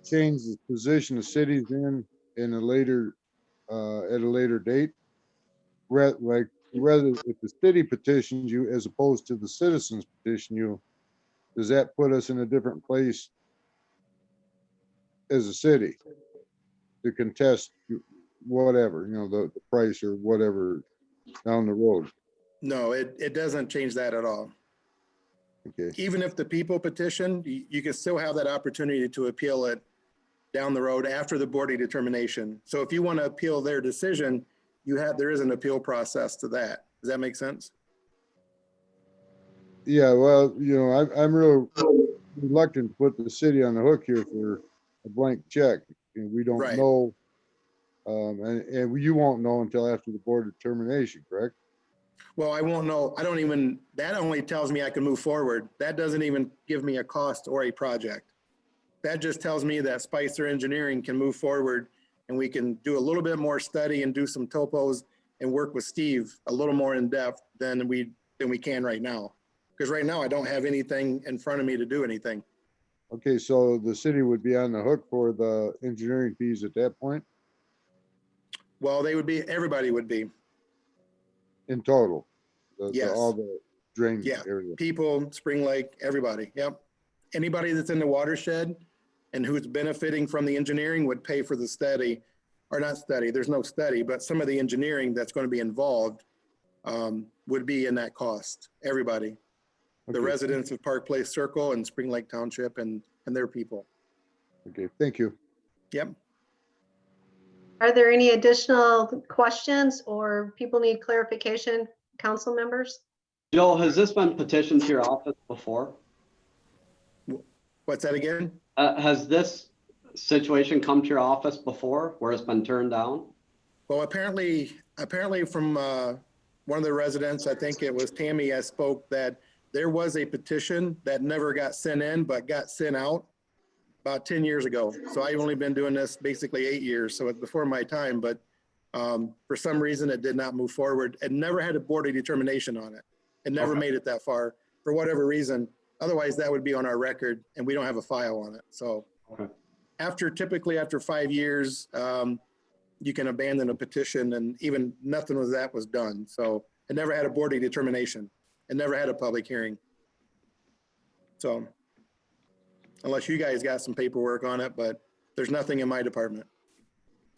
change the position the city's in a later, at a later date? Like, rather, if the city petitions you as opposed to the citizens petition you, does that put us in a different place as a city to contest whatever, the price or whatever down the road? No, it doesn't change that at all. Okay, Even if the people petition, you can still have that opportunity to appeal it down the road after the board determination. So if you want to appeal their decision, there is an appeal process to that. Does that make sense? yeah, well, I'm real reluctant to put the city on the hook here for a blank check. We don't Right. know, and you won't know until after the board determination, correct? Well, I won't know. That only tells me I can move forward. That doesn't even give me a cost or a project. That just tells me that Spicer Engineering can move forward and we can do a little bit more study and do some topos and work with Steve a little more in depth than we can right now. Because right now I don't have anything in front of me to do anything. Okay, so the city would be on the hook for the engineering fees at that point Well, everybody would be. in total? Yes. All the drain Yeah, area. people, Spring Lake, everybody. Yep. Anybody that's in the watershed and who's benefiting from the engineering would pay for the study, or not study, there's no study, but some of the engineering that's going to be involved would be in that cost. Everybody. The Okay. residents of Park Place Circle and Spring Lake Township and their people. Okay, thank you. Yep. Are there any additional questions or people need clarification, council members? Joe, has this been petitioned to your office before? What's that again? Has this situation come to your office before where it's been turned down? Well, apparently from one of the residents, I think it was Tammy, I spoke that there was a petition that never got sent in, but got sent out about 10 years ago. So I've only been doing this basically 8 years. So it's before my time, but for some reason it did not move forward. It never had a board of determination on it. It never made it that far for whatever reason. Otherwise that would be on our record and we don't have a file on it. So typically after 5 years, you can abandon a petition and even nothing of that was done. So it never had a board of determination. It never had a public hearing. So unless you guys got some paperwork on it, but there's nothing in my department.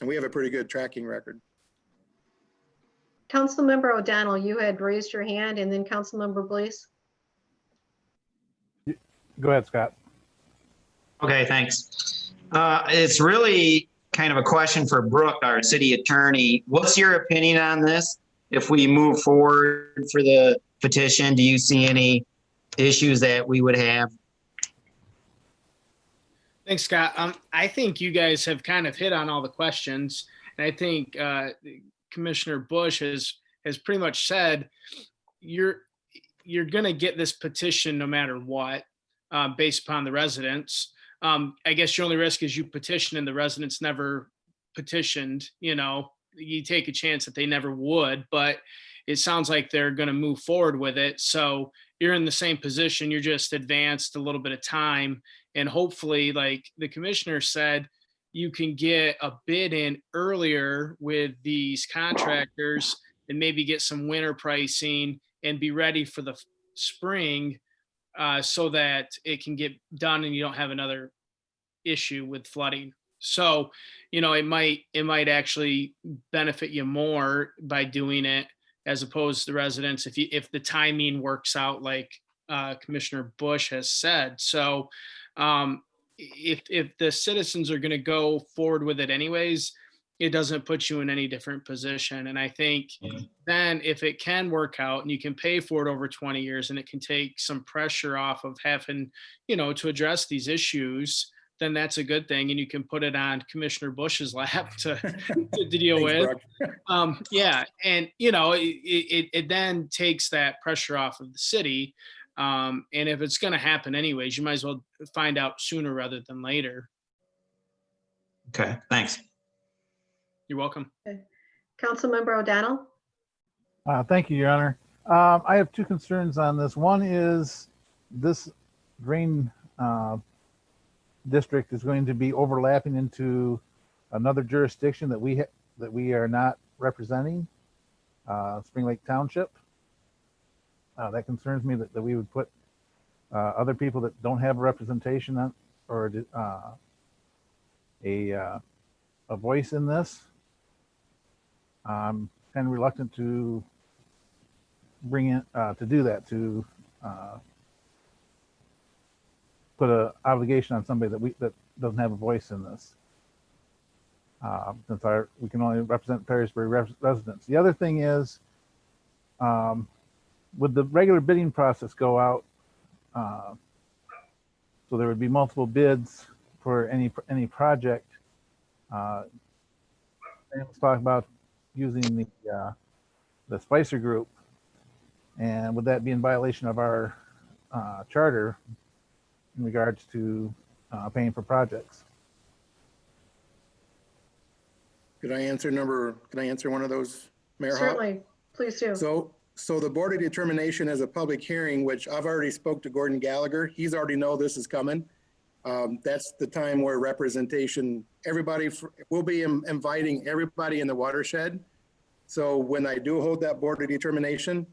And we have a pretty good tracking record. Councilmember O'Donnell, you had raised your hand, and then Councilmember Bliss. Go ahead, Scott. Okay, thanks. It's really kind of a question for Brooke, our city attorney. What's your opinion on this? If we move forward for the petition, do you see any issues that we would have? Thanks, Scott. I think you guys have kind of hit on all the questions. And I think Commissioner Bush has pretty much said you're going to get this petition no matter what, based upon the residents. I guess your only risk is you petition and the residents never petitioned. You take a chance that they never would, but it sounds like they're going to move forward with it. So you're in the same position. You're just advanced a little bit of time. And hopefully, like the commissioner said, you can get a bid in earlier with these contractors and maybe get some winter pricing and be ready for the spring so that it can get done and you don't have another issue with flooding. So, it might actually benefit you more by doing it as opposed to the residents if the timing works out like Commissioner Bush has said. So if the citizens are going to go forward with it anyways, it doesn't put you in any different position. And I think then if it can work out and you can pay for it over 20 years and it can take some pressure off of having, to address these issues, then that's a good thing. And you can put it on Commissioner Bush's lap to deal with. Yeah. And, it then takes that pressure off of the city. And if it's going to happen anyways, you might as well find out sooner rather than later. Okay, thanks. You're welcome. Councilmember O'Donnell? Thank you, Your Honor. I have two concerns on this. One is this drain district is going to be overlapping into another jurisdiction that we are not representing, Spring Lake Township. That concerns me that we would put other people that don't have a representation on or a voice in this. I'm kind of reluctant to bring in to do that, to put an obligation on somebody that doesn't have a voice in this, since we can only represent Perrysburg residents. The other thing is, would the regular bidding process go out, so there would be multiple bids for any project? Let's talk about using the Spicer Group, and would that be in violation of our charter in regards to paying for projects? Can I answer one of those, Mayor Hop? Certainly, please do. So the Board of Determination has a public hearing, which I've already spoke to Gordon Gallagher. He's already know this is coming. That's the time where representation, we'll be inviting everybody in the watershed. So when I do hold that Board of Determination,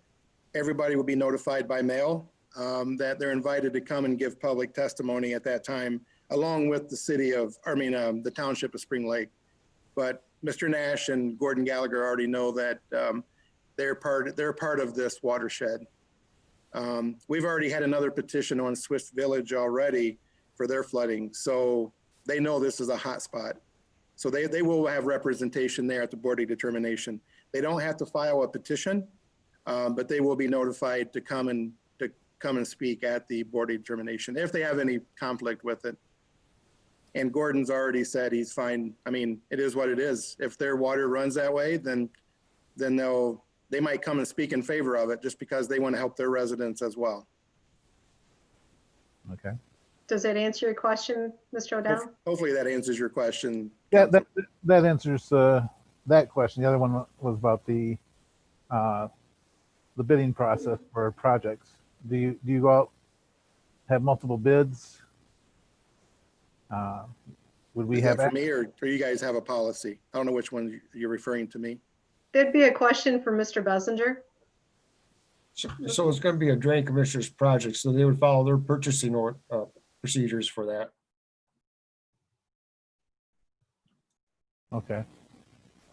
everybody will be notified by mail that they're invited to come and give public testimony at that time, along with the Township of Spring Lake. But Mr. Nash and Gordon Gallagher already know that they're part of this watershed. We've already had another petition on Swiss Village already for their flooding. So they know this is a hot spot. So they will have representation there at the Board of Determination. They don't have to file a petition, but they will be notified to come and speak at the Board of Determination if they have any conflict with it. And Gordon's already said he's fine. I mean, it is what it is. If their water runs that way, then they might come and speak in favor of it just because they want to help their residents as well. Okay. Does that answer your question, Mr. O'Donnell? Hopefully that answers your question. Yeah, that answers that question. The other one was about the bidding process for projects. Do you go out, have multiple bids? Would we Is have that for me, or you guys have a policy? I don't know which one you're referring to me. That'd be a question for Mr. Bessinger. So it's going to be a drain commissioner's project, so they would follow their purchasing procedures for that. Okay.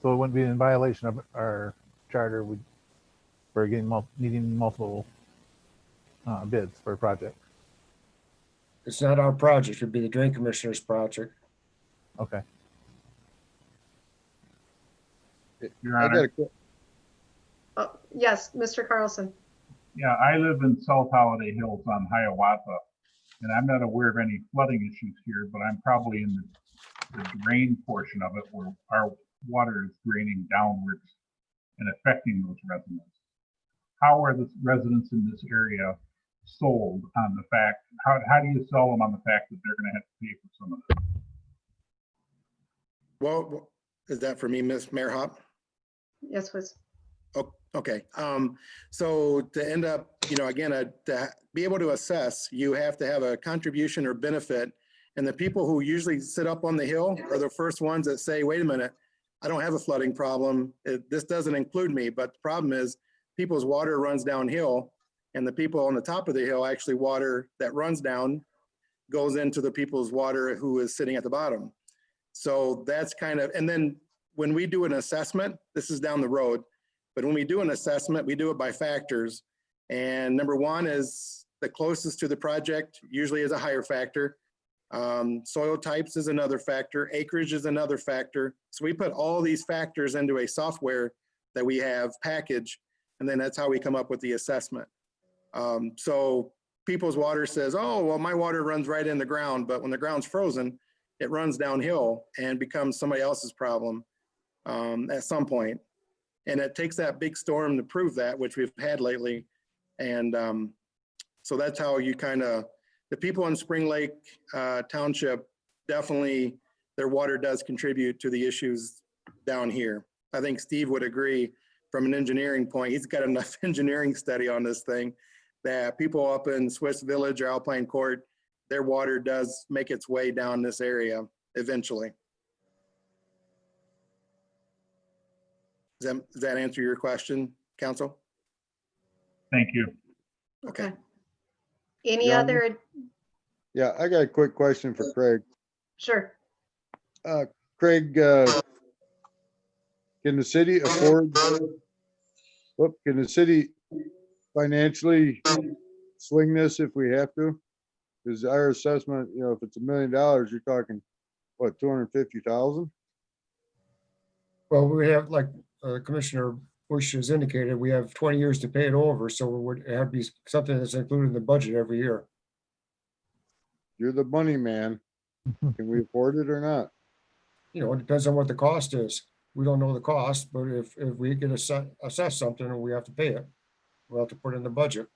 So it wouldn't be in violation of our charter for needing multiple bids for a project. It's not our project, it'd be the drain commissioner's project. Okay. Your I Honor. got a Yes, Mr. Carlson. Yeah, I live in South Holiday Hills on Hiawatha, and I'm not aware of any flooding issues here, but I'm probably in the drain portion of it where our water is draining downwards and affecting those residents. How are the residents in this area sold on the fact, how do you sell them on the fact that they're gonna have to pay for some of this? Well, is that for me, Mayor Hop? Yes, please. Oh, okay. So to end up, again, to be able to assess, you have to have a contribution or benefit. And the people who usually sit up on the hill are the first ones that say, wait a minute, I don't have a flooding problem. This doesn't include me. But the problem is people's water runs downhill, and the people on the top of the hill, actually water that runs down goes into the people's water who is sitting at the bottom. So that's kind of, and then when we do an assessment, this is down the road, but when we do an assessment, we do it by factors. And number one is the closest to the project usually is a higher factor. Soil types is another factor. Acreage is another factor. So we put all these factors into a software that we have package, and then that's how we come up with the assessment. So people's water says, oh, well, my water runs right in the ground, but when the ground's frozen, it runs downhill and becomes somebody else's problem at some point. And it takes that big storm to prove that, which we've had lately. And so that's how you the people in Spring Lake Township, definitely their water does contribute to the issues down here. I think Steve would agree from an engineering point, he's got enough engineering study on this thing that people up in Swiss Village or Alpine Court, their water does make its way down this area eventually. Does that answer your question, Council? Thank you. Okay. Any Yeah. other, Yeah, I got a quick question for Craig. sure. Craig, can the city afford, can the city financially swing this if we have to? Because our assessment, you know, if it's $1 million, you're talking, what, 250,000? Well, we have, like Commissioner Bush has indicated, we have 20 years to pay it over, so it would have to be something that's included in the budget every year. You're the money man. Can we afford it or not? You know, it depends on what the cost is. We don't know the cost, but if we get assess something and we have to pay it, we'll have to put it in the budget.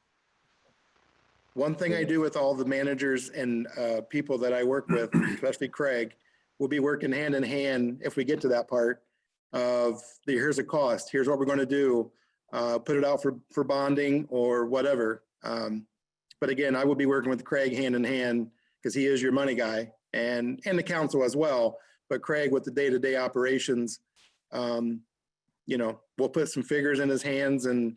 One thing I do with all the managers and people that I work with, especially Craig, we'll be working hand in hand if we get to that part of here's a cost, here's what we're going to do, put it out for bonding or whatever. But again, I will be working with Craig hand in hand because he is your money guy and the council as well. But Craig with the day-to-day operations, you know, we'll put some figures in his hands and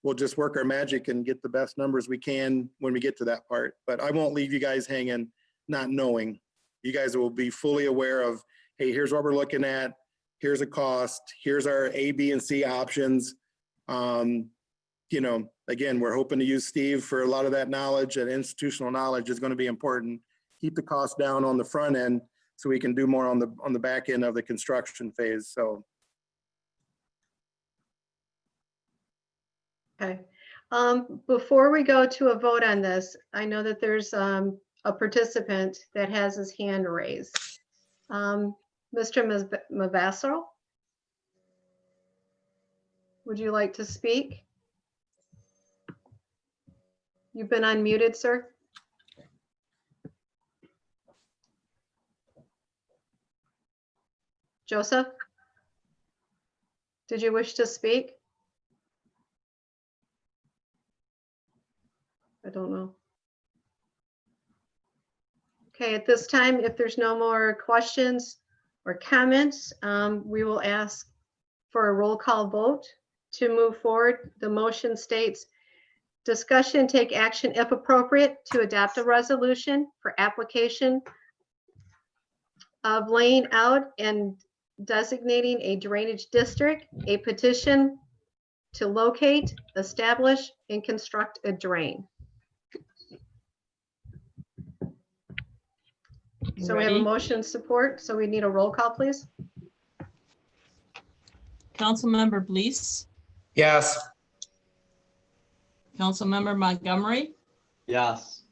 we'll just work our magic and get the best numbers we can when we get to that part. But I won't leave you guys hanging, not knowing. You guys will be fully aware of, hey, here's what we're looking at. Here's a cost. Here's our A, B, and C options. You know, again, we're hoping to use Steve for a lot of that knowledge, and institutional knowledge is going to be important. Keep the cost down on the front end so we can do more on the back end of the construction phase. So. Okay. Before we go to a vote on this, I know that there's a participant that has his hand raised. Mr. Mavasser, would you like to speak? You've been unmuted, sir. Joseph? Did you wish to speak? I don't know. Okay, at this time, if there's no more questions or comments, we will ask for a roll call vote to move forward. The motion states, discussion, take action if appropriate to adopt a resolution for application of laying out and designating a drainage district, a petition to locate, establish, and construct a drain. So we have a Ready? motion support, so we need a roll call, please. Councilmember Blease, Yes. Councilmember Montgomery, Yes.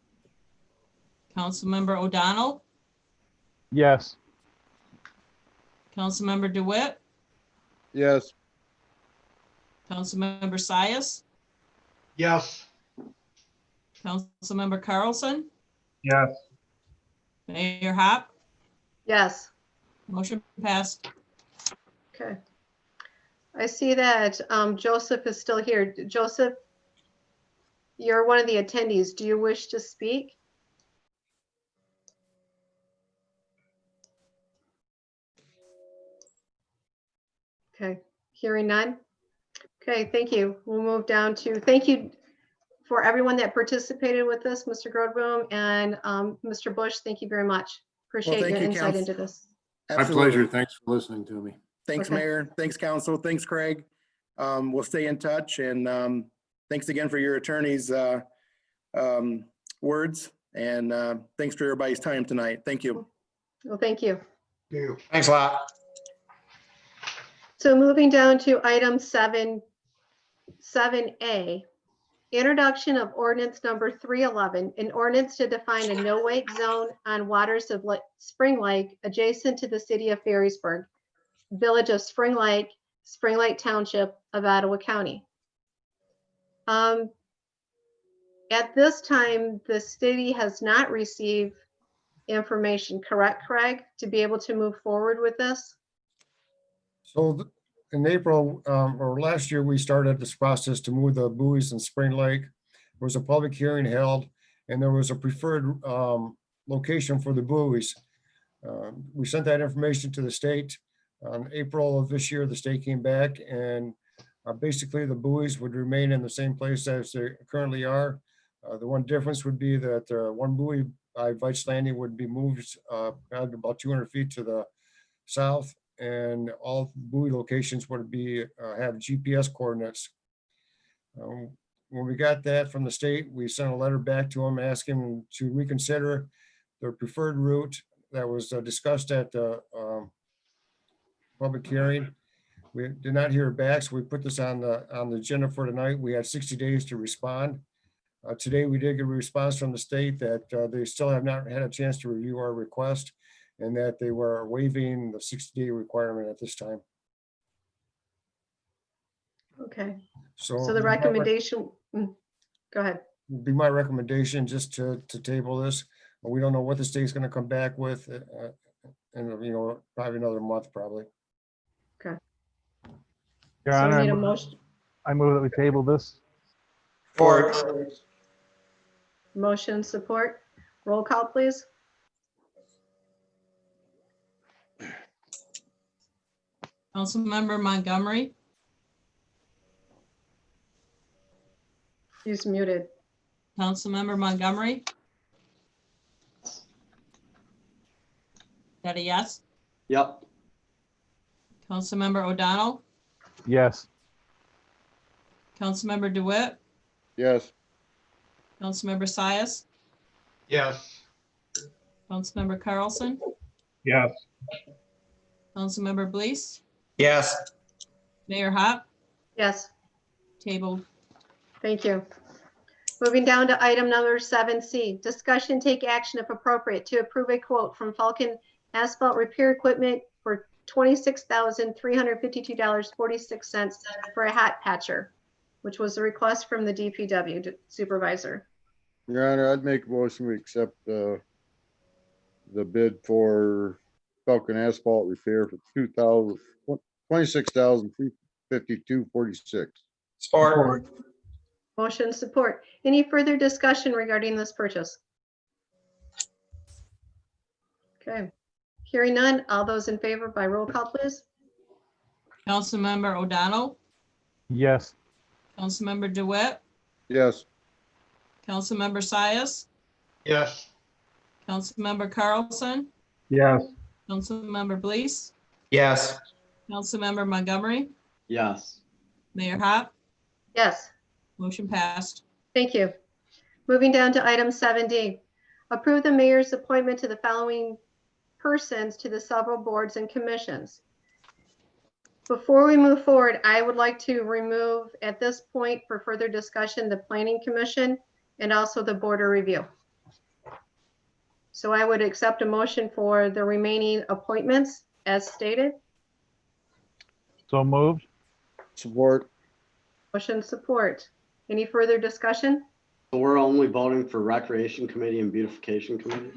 Councilmember O'Donnell, Yes. Councilmember DeWitt, Yes. Councilmember Sias, Yes. Councilmember Carlson, Yes. Mayor Hop, Yes. motion passed. Okay. I see that Joseph is still here. Joseph, you're one of the attendees. Do you wish to speak? Okay, hearing none. Okay, thank you. We'll move down to, thank you for everyone that participated with us, Mr. Grodboom and Mr. Bush. Thank you very much. Appreciate thank your you, insight Council. into this. My Absolutely. pleasure. Thanks for listening to me. Thanks, Okay. Mayor. Thanks, Council. Thanks, Craig. We'll stay in touch, and thanks again for your attorney's words, and thanks for everybody's time tonight. Thank you. Well, thank you. You. Thanks a lot. So moving down to item 7A, introduction of ordinance number 311, an ordinance to define a no-wake zone on waters of Spring Lake adjacent to the city of Ferrisburg, village of Spring Lake Township of Ottawa County. At this time, the city has not received information, correct, Craig, to be able to move forward with this? So in April, or last year, we started this process to move the buoys in Spring Lake. There was a public hearing held, and there was a preferred location for the buoys. We sent that information to the state. On April of this year, the state came back and basically the buoys would remain in the same place as they currently are. The one difference would be that one buoy by Vice Landing would be moved about 200 feet to the south, and all buoy locations would be have GPS coordinates. When we got that from the state, we sent a letter back to them asking to reconsider their preferred route that was discussed at the public hearing. We did not hear back, so we put this on the agenda for tonight. We had 60 days to respond. Today, we did get a response from the state that they still have not had a chance to review our request and that they were waiving the 60-day requirement at this time. Okay, So so the recommendation, go ahead. would be my recommendation just to table this. We don't know what the state's going to come back with, and probably another month, probably. Okay. Your So we Honor, need a motion, I move that we table this. motion support. Roll call, please. Councilmember Montgomery, He's muted. Councilmember Montgomery. Is that a yes? Yep. Councilmember O'Donnell, Yes. Councilmember DeWitt, Yes. Councilmember Sias, Yes. Councilmember Carlson, Yes. Councilmember Blease, Yes. Mayor Hop, Yes, tabled. thank you. Moving down to item number 7C, discussion take action if appropriate to approve a quote from Falcon Asphalt Repair Equipment for $26,352.46 for a hat patcher, which was a request from the DPW supervisor. Your Honor, I'd make a motion we accept the bid for Falcon Asphalt Repair for $26,352.46. Support. Motion support. Any further discussion regarding this purchase? Okay, hearing none. All those in favor by roll call, please. Councilmember O'Donnell, Yes. Councilmember DeWitt, Yes. Councilmember Sias, Yes. Councilmember Carlson, Yes. Councilmember Blease, Yes. Councilmember Montgomery, Yes. Mayor Hop, Yes. motion passed. Thank you. Moving down to item 7D. Approve the mayor's appointment to the following persons to the several boards and commissions. Before we move forward, I would like to remove at this point for further discussion, the Planning Commission and also the Board of Review. So I would accept a motion for the remaining appointments as stated. So moved. Support. Motion support. Any further discussion? So we're only voting for Recreation Committee and Beautification Committee?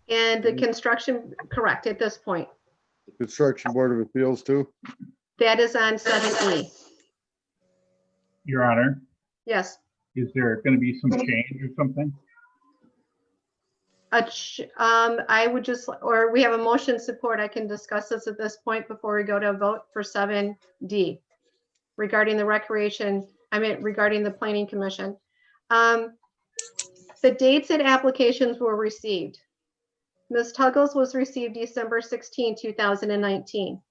And the construction, correct, at this point. Construction Board of Appeals too. That is on 7E. Your Honor, Yes. is there going to be some change or something? I would just, or we have a motion support. I can discuss this at this point before we go to a vote for 7D regarding the regarding the Planning Commission. The dates and applications were received. Ms. Tuggles was received December 16, 2019.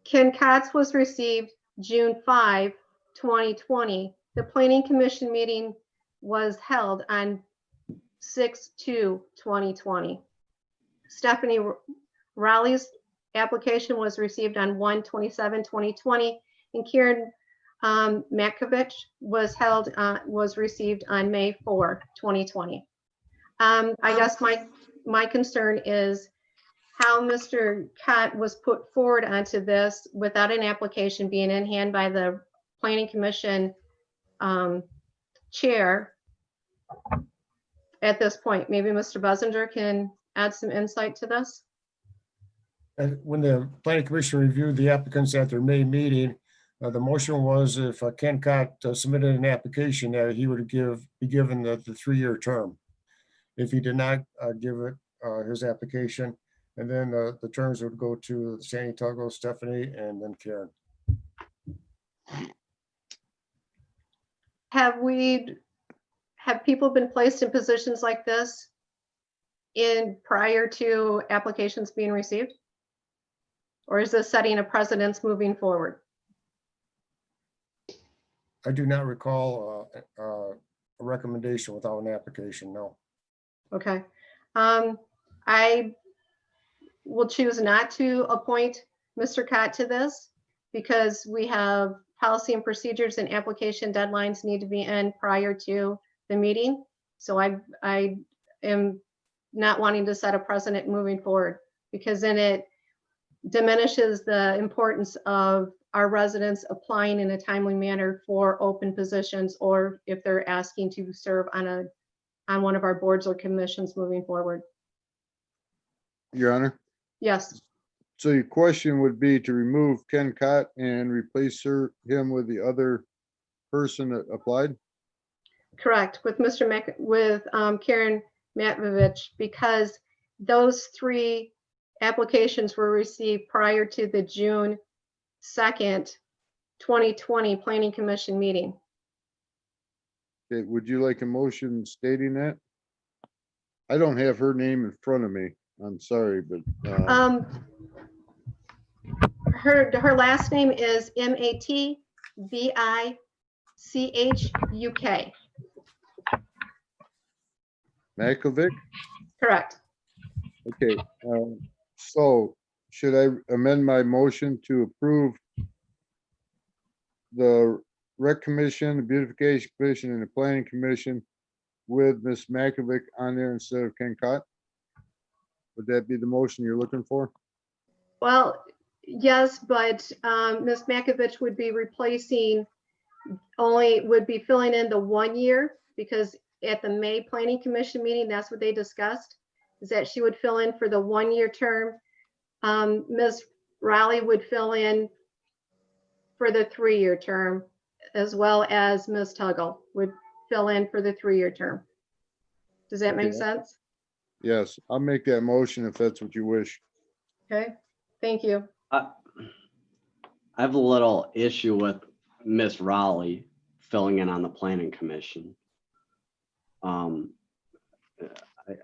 Ken Katz was received June 5, 2020. The Planning Commission meeting was held on 6/2/2020. Stephanie Raleigh's application was received on 1/27/2020, and Kieran Matkovich was received on May 4, 2020. I guess my concern is how Mr. Cott was put forward onto this without an application being in hand by the Planning Commission chair at this point. Maybe Mr. Buzinger can add some insight to this. and when the planning commission reviewed the applicants at their May meeting, the motion was if Ken Cott submitted an application that he would be given the 3-year term. If he did not give it his application, and then the terms would go to Sandy Tuggle, Stephanie, and then Karen. Have people been placed in positions like this prior to applications being received? Or is this setting a precedence moving forward? I do not recall a recommendation without an application, no. Okay. I will choose not to appoint Mr. Cott to this because we have policy and procedures and application deadlines need to be in prior to the meeting. So I am not wanting to set a precedent moving forward because then it diminishes the importance of our residents applying in a timely manner for open positions, or if they're asking to serve on one of our boards or commissions moving forward. Your Honor. Yes, So your question would be to remove Ken Cott and replace him with the other person that applied? correct. With Karen Matvovich, because those 3 applications were received prior to the June 2nd, 2020 Planning Commission meeting. Okay, would you like a motion stating that? I don't have her name in front of me. I'm sorry, but Her last name is Matvicchuk. Makovic? Correct. Okay, so should I amend my motion to approve the Rec Commission, the Beautification Commission, and the Planning Commission with Ms. Makovic on there instead of Ken Cott? Would that be the motion you're looking for? Well, yes, but Ms. Makovich would be filling in the 1 year, because at the May Planning Commission meeting, that's what they discussed, is that she would fill in for the 1-year term. Ms. Raleigh would fill in for the 3-year term, as well as Ms. Tuggle would fill in for the 3-year term. Does that make Okay. sense? Yes, I'll make that motion if that's what you wish. Okay, thank you. I have a little issue with Miss Raleigh filling in on the planning commission.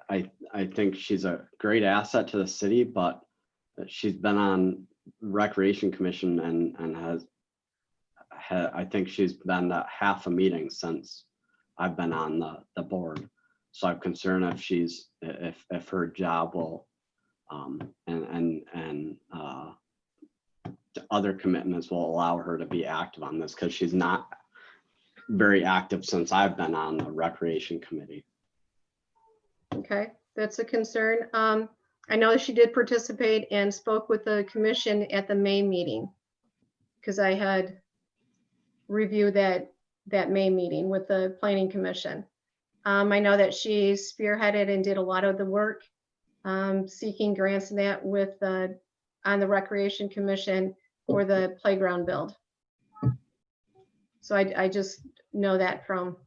I think she's a great asset to the city, but she's been on recreation commission and I think she's been at half a meeting since I've been on the board. So I'm concerned if her job will and other commitments will allow her to be active on this, because she's not very active since I've been on the recreation committee. Okay, that's a concern. I know she did participate and spoke with the commission at the May meeting, because I had reviewed that May meeting with the planning commission. I know that she spearheaded and did a lot of the work, seeking grants and that on the Recreation Commission for the playground build. So I just know that from.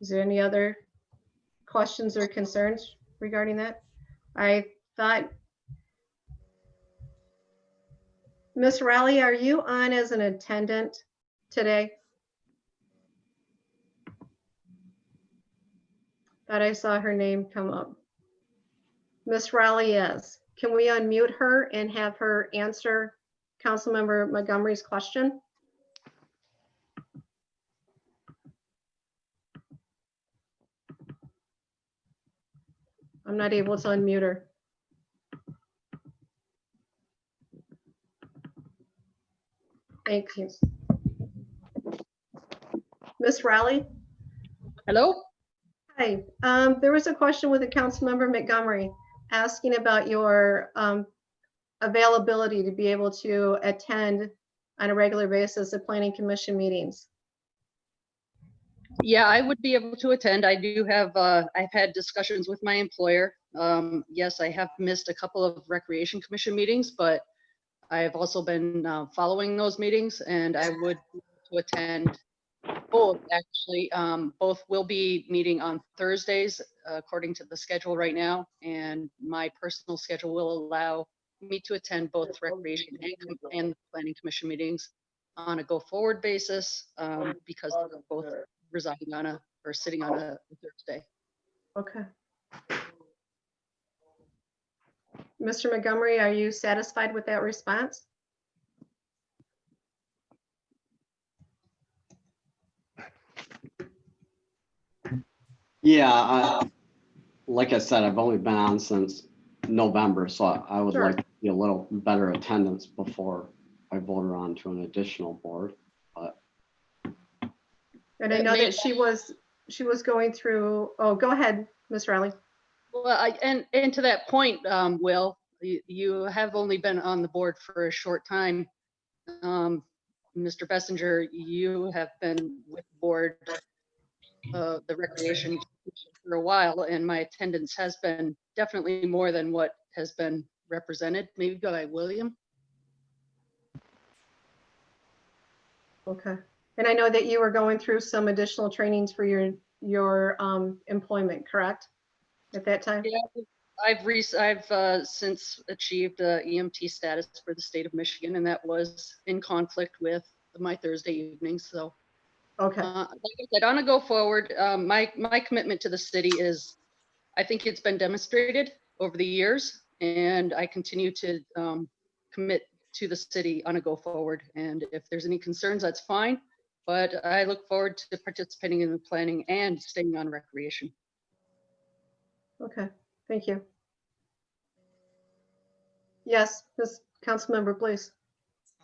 Is there any other questions or concerns regarding that? I thought, Ms. Raleigh, are you on as an attendant today? Thought I saw her name come up. Ms. Raleigh is. Can we unmute her and have her answer Councilmember Montgomery's question? I'm not able to unmute her. Thank you. Ms. Raleigh? Hello? Hi, there was a question with the Councilmember Montgomery asking about your availability to be able to attend on a regular basis the Planning Commission meetings. Yeah, I would be able to attend. I do have, I've had discussions with my employer Yes, I have missed a couple of Recreation Commission meetings, but I have also been following those meetings, and I would to attend both, actually. Both will be meeting on Thursdays according to the schedule right now, and my personal schedule will allow me to attend both Recreation and Planning Commission meetings on a go-forward basis because they're both residing on a, or sitting on a Thursday. Okay. Mr. Montgomery, are you satisfied with that response? Yeah, like I said, I've only been on since November, so I would Sure. like to see a little better attendance before I vote her on to an additional board. But And I know that she was going through, oh, go ahead, Ms. Riley. Well, and to that point, Will, you have only been on the board for a short time. Mr. Bessinger, you have been with the board, the Recreation for a while, and my attendance has been definitely more than what has been represented, maybe by William. Okay. And I know that you were going through some additional trainings for your employment, correct? At that time? Yeah, I've since achieved EMT status for the state of Michigan, and that was in conflict with my Thursday evenings. So, okay. Like I said, on a go forward, my commitment to the city is, I think it's been demonstrated over the years, and I continue to commit to the city on a go forward. And if there's any concerns, that's fine. But I look forward to participating in the planning and staying on recreation. Okay, thank you. Yes, this council member, please.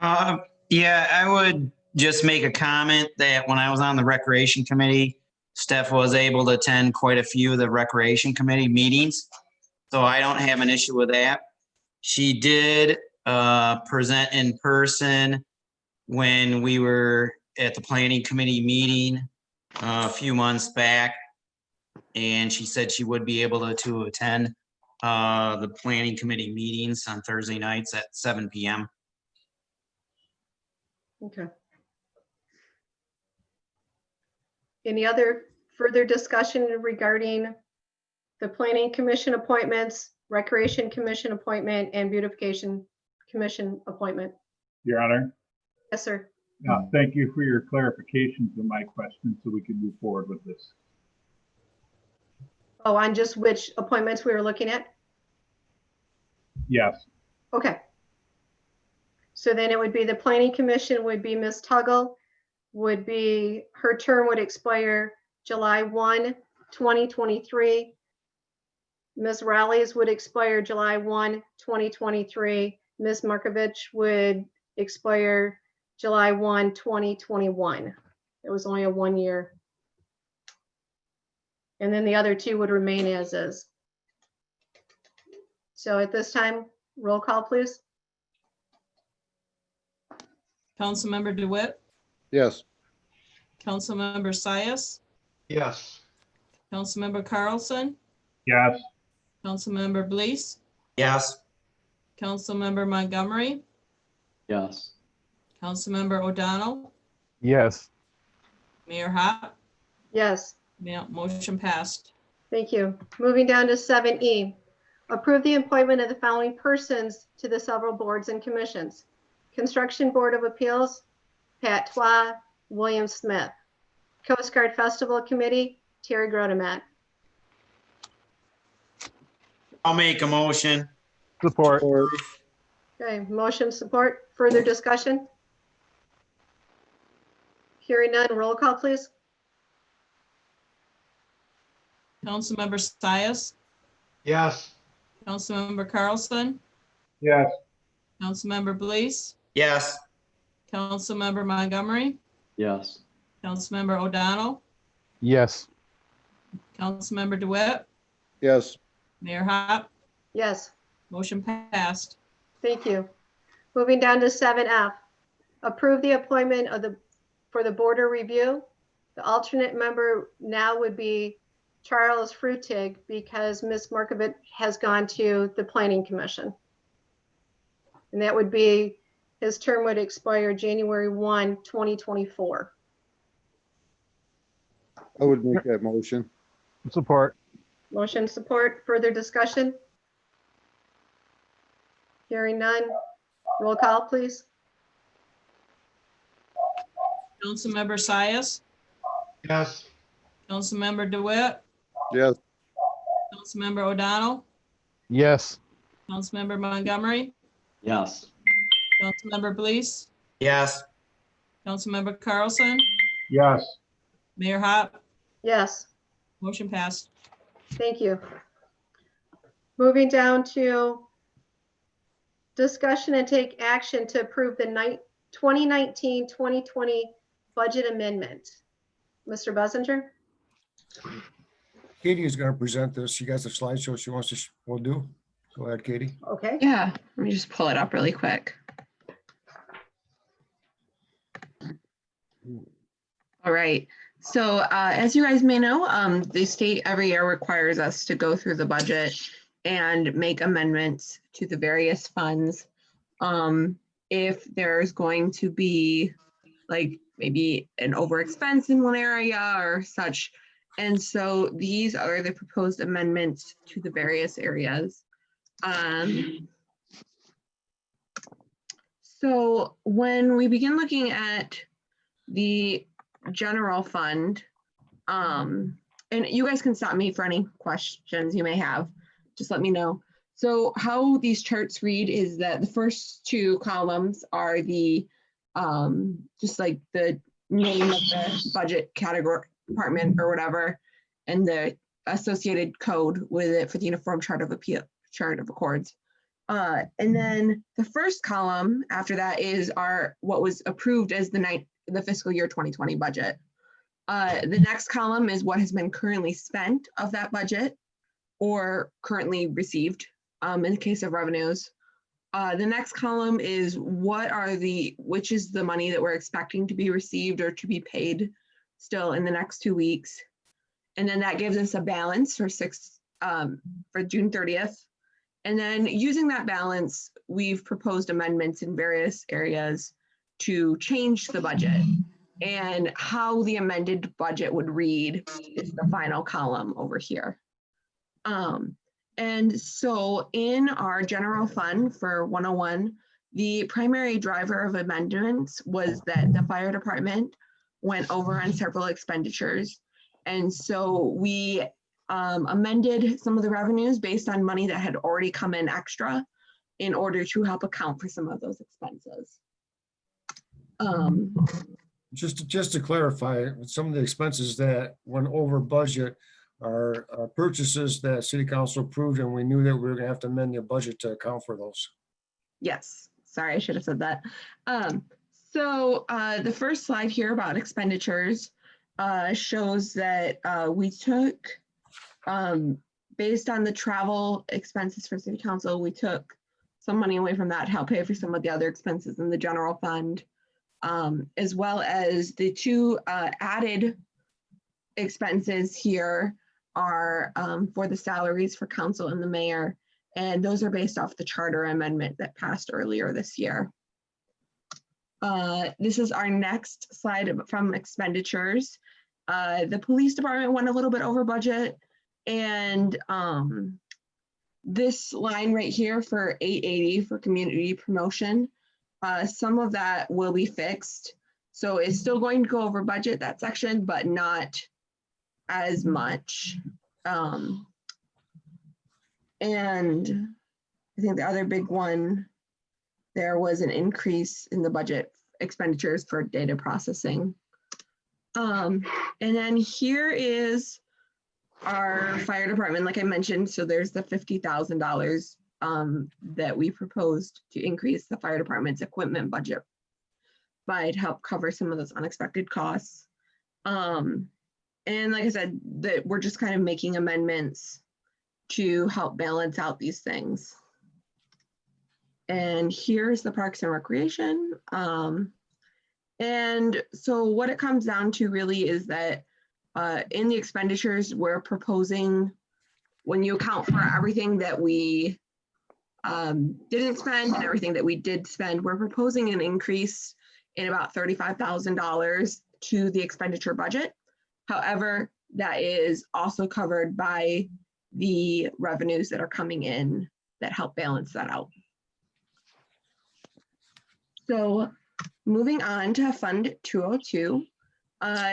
Yeah, I would just make a comment that when I was on the Recreation Committee, Steph was able to attend quite a few of the Recreation Committee meetings. So I don't have an issue with that. She did present in person when we were at the Planning Committee meeting a few months back. And she said she would be able to attend the Planning Committee meetings on Thursday nights at 7 p.m. Okay. Any other further discussion regarding the Planning Commission appointments, Recreation Commission appointment, and Beautification Commission appointment? Your Honor, Yes, sir. thank you for your clarifications of my questions so we can move forward with this. Oh, on just which appointments we were looking at? Yes, Okay. So then it would be the Planning Commission would be Ms. Tuggle, would be, her term would expire July 1, 2023. Ms. Rowley's would expire July 1, 2023. Ms. Markovich would expire July 1, 2021. It was only a 1 year. And then the other two would remain as is. So at this time, roll call, please. Councilmember DeWitt, Yes. Councilmember Sias, Yes. Councilmember Carlson, yes, Councilmember Blease, Yes. Councilmember Montgomery, yes, Councilmember O'Donnell, Yes. Mayor Hop. Yes. Yeah, motion passed. Thank you. Moving down to 7E. Approve the appointment of the following persons to the several boards and commissions. Construction Board of Appeals, Pat Twa, William Smith. Coast Guard Festival Committee, Terry Grodemat. I'll make a motion. Support. Okay, motion support. Further discussion? Hearing none, roll call, please. Councilmember Sias, Yes. Councilmember Carlson, yes, Councilmember Blease, Yes. Councilmember Montgomery, yes, Councilmember O'Donnell, Yes. Councilmember DeWitt, Yes. Mayor Hop. Yes. Motion passed. Thank you. Moving down to 7F. Approve the appointment of for the Border Review. The alternate member now would be Charles Frutig because Ms. Markovic has gone to the Planning Commission. And that would be, his term would expire January 1, 2024. I would make that motion. Support. Motion support, further discussion? Hearing none. Roll call, please. Councilmember Sias, Yes. Councilmember DeWitt, Yes. Councilmember O'Donnell, Yes. Councilmember Montgomery, Yes. Councilmember Blease, Yes. Councilmember Carlson, Yes. Mayor Hop, Yes. motion passed. Thank you. Moving down to discussion and take action to approve the 2019-2020 budget amendment. Mr. Bessinger? Katie is going to present this. She got the slideshow she wants to, will do. Go ahead, Katie. Okay. Yeah, let me just pull it up really quick. All right. So as you guys may know, the state every year requires us to go through the budget and make amendments to the various funds. If there's going to be like maybe an overexpense in one area or such. And so these are the proposed amendments to the various areas. So when we begin looking at the general fund, and you guys can stop me for any questions you may have, just let me know. So how these charts read is that the first two columns are the, just like the name of the budget category department or whatever, and the associated code with it for the Uniform Chart of Accords. And then the first column after that is what was approved as the fiscal year 2020 budget. The next column is what has been currently spent of that budget or currently received in the case of revenues. The next column is which is the money that we're expecting to be received or to be paid still in the next 2 weeks. And then that gives us a balance for June 30th. And then using that balance, we've proposed amendments in various areas to change the budget. And how the amended budget would read is the final column over here. And so in our general fund for 101, the primary driver of amendments was that the fire department went over on several expenditures. And so we amended some of the revenues based on money that had already come in extra in order to help account for some of those expenses. Just to clarify, some of the expenses that went over budget are purchases that city council approved, and we knew that we were gonna have to amend the budget to account for those. Yes, sorry, I should have said that. So the first slide here about expenditures shows that we took, based on the travel expenses for city council, we took some money away from that to help pay for some of the other expenses in the general fund, as well as the two added expenses here are for the salaries for council and the mayor, and those are based off the charter amendment that passed earlier this year. This is our next slide from expenditures. The police department went a little bit over budget, and this line right here for 880 for community promotion, some of that will be fixed. So it's still going to go over budget, that section, but not as much. And I think the other big one, there was an increase in the budget expenditures for data processing. And then here is our fire department, like I mentioned. So there's the $50,000 that we proposed to increase the fire department's equipment budget by to help cover some of those unexpected costs. And like I said, that we're just kind of making amendments to help balance out these things. And here's the Parks and Recreation. And so what it comes down to really is that In the expenditures, we're proposing, when you account for everything that we didn't spend and everything that we did spend, we're proposing an increase in about $35,000 to the expenditure budget. However, that is also covered by the revenues that are coming in that help balance that out. So moving on to Fund 202.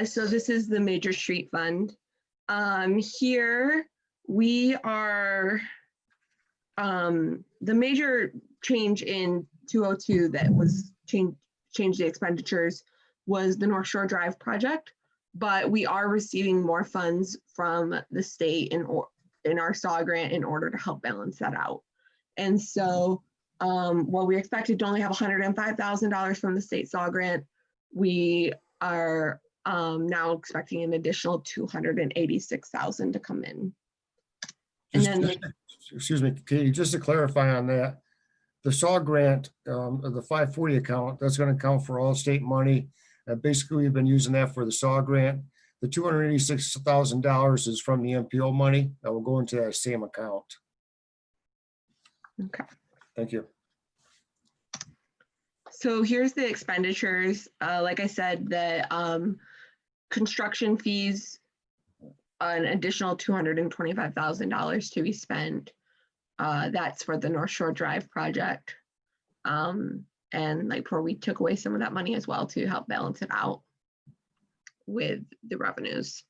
So this is the Major Street Fund. Here we are, the major change in 202 that was changed the expenditures was the North Shore Drive project, but we are receiving more funds from the state in our SAW grant in order to help balance that out. And so while we expected to only have $105,000 from the state SAW grant, we are now expecting an additional $286,000 to come in. And then, Excuse me, Katie, just to clarify on that, the SAW grant, the 540 account, that's going to account for all state money. Basically, we've been using that for the SAW grant. The $286,000 is from the MPO money that will go into that same account. okay. Thank you. So here's the expenditures. Like I said, the construction fees, an additional $225,000 to be spent. That's for the North Shore Drive project. And like where we took away some of that money as well to help balance it out with the revenues.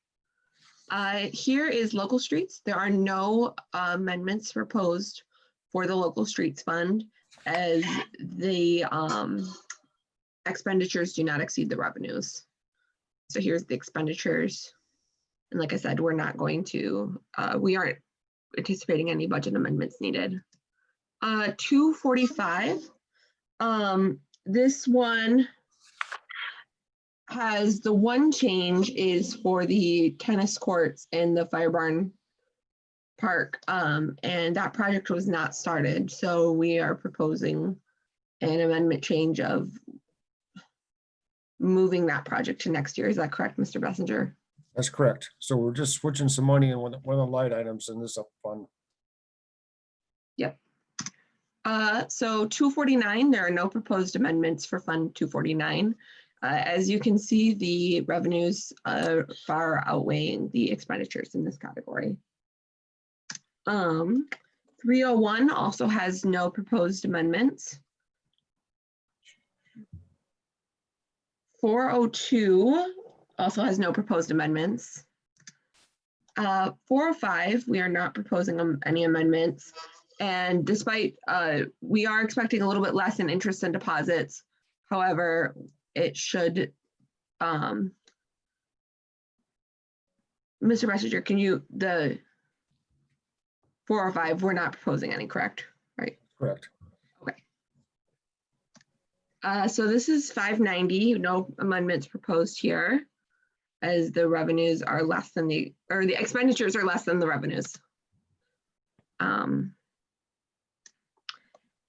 Here is local streets. There are no amendments proposed for the local streets fund, as the expenditures do not exceed the revenues. So here's the expenditures. And like I said, we're not going to, we aren't anticipating any budget amendments needed. 245, this one has the one change is for the tennis courts in the Fire Barn Park, and that project was not started. So we are proposing an amendment change of moving that project to next year. Is that correct, Mr. Bessinger? That's correct. So we're just switching some money in one of the light items in this fund. Yep. So 249, there are no proposed amendments for Fund 249. As you can see, the revenues are far outweighing the expenditures in this category. 301 also has no proposed amendments. 402 also has no proposed amendments. 405, we are not proposing any amendments. And despite, we are expecting a little bit less in interest and deposits. However, it should, Mr. Messenger, can you, the 405, we're not proposing any, correct? Right. Correct. Okay. So this is 590, no amendments proposed here, as the revenues are less than the, or the expenditures are less than the revenues.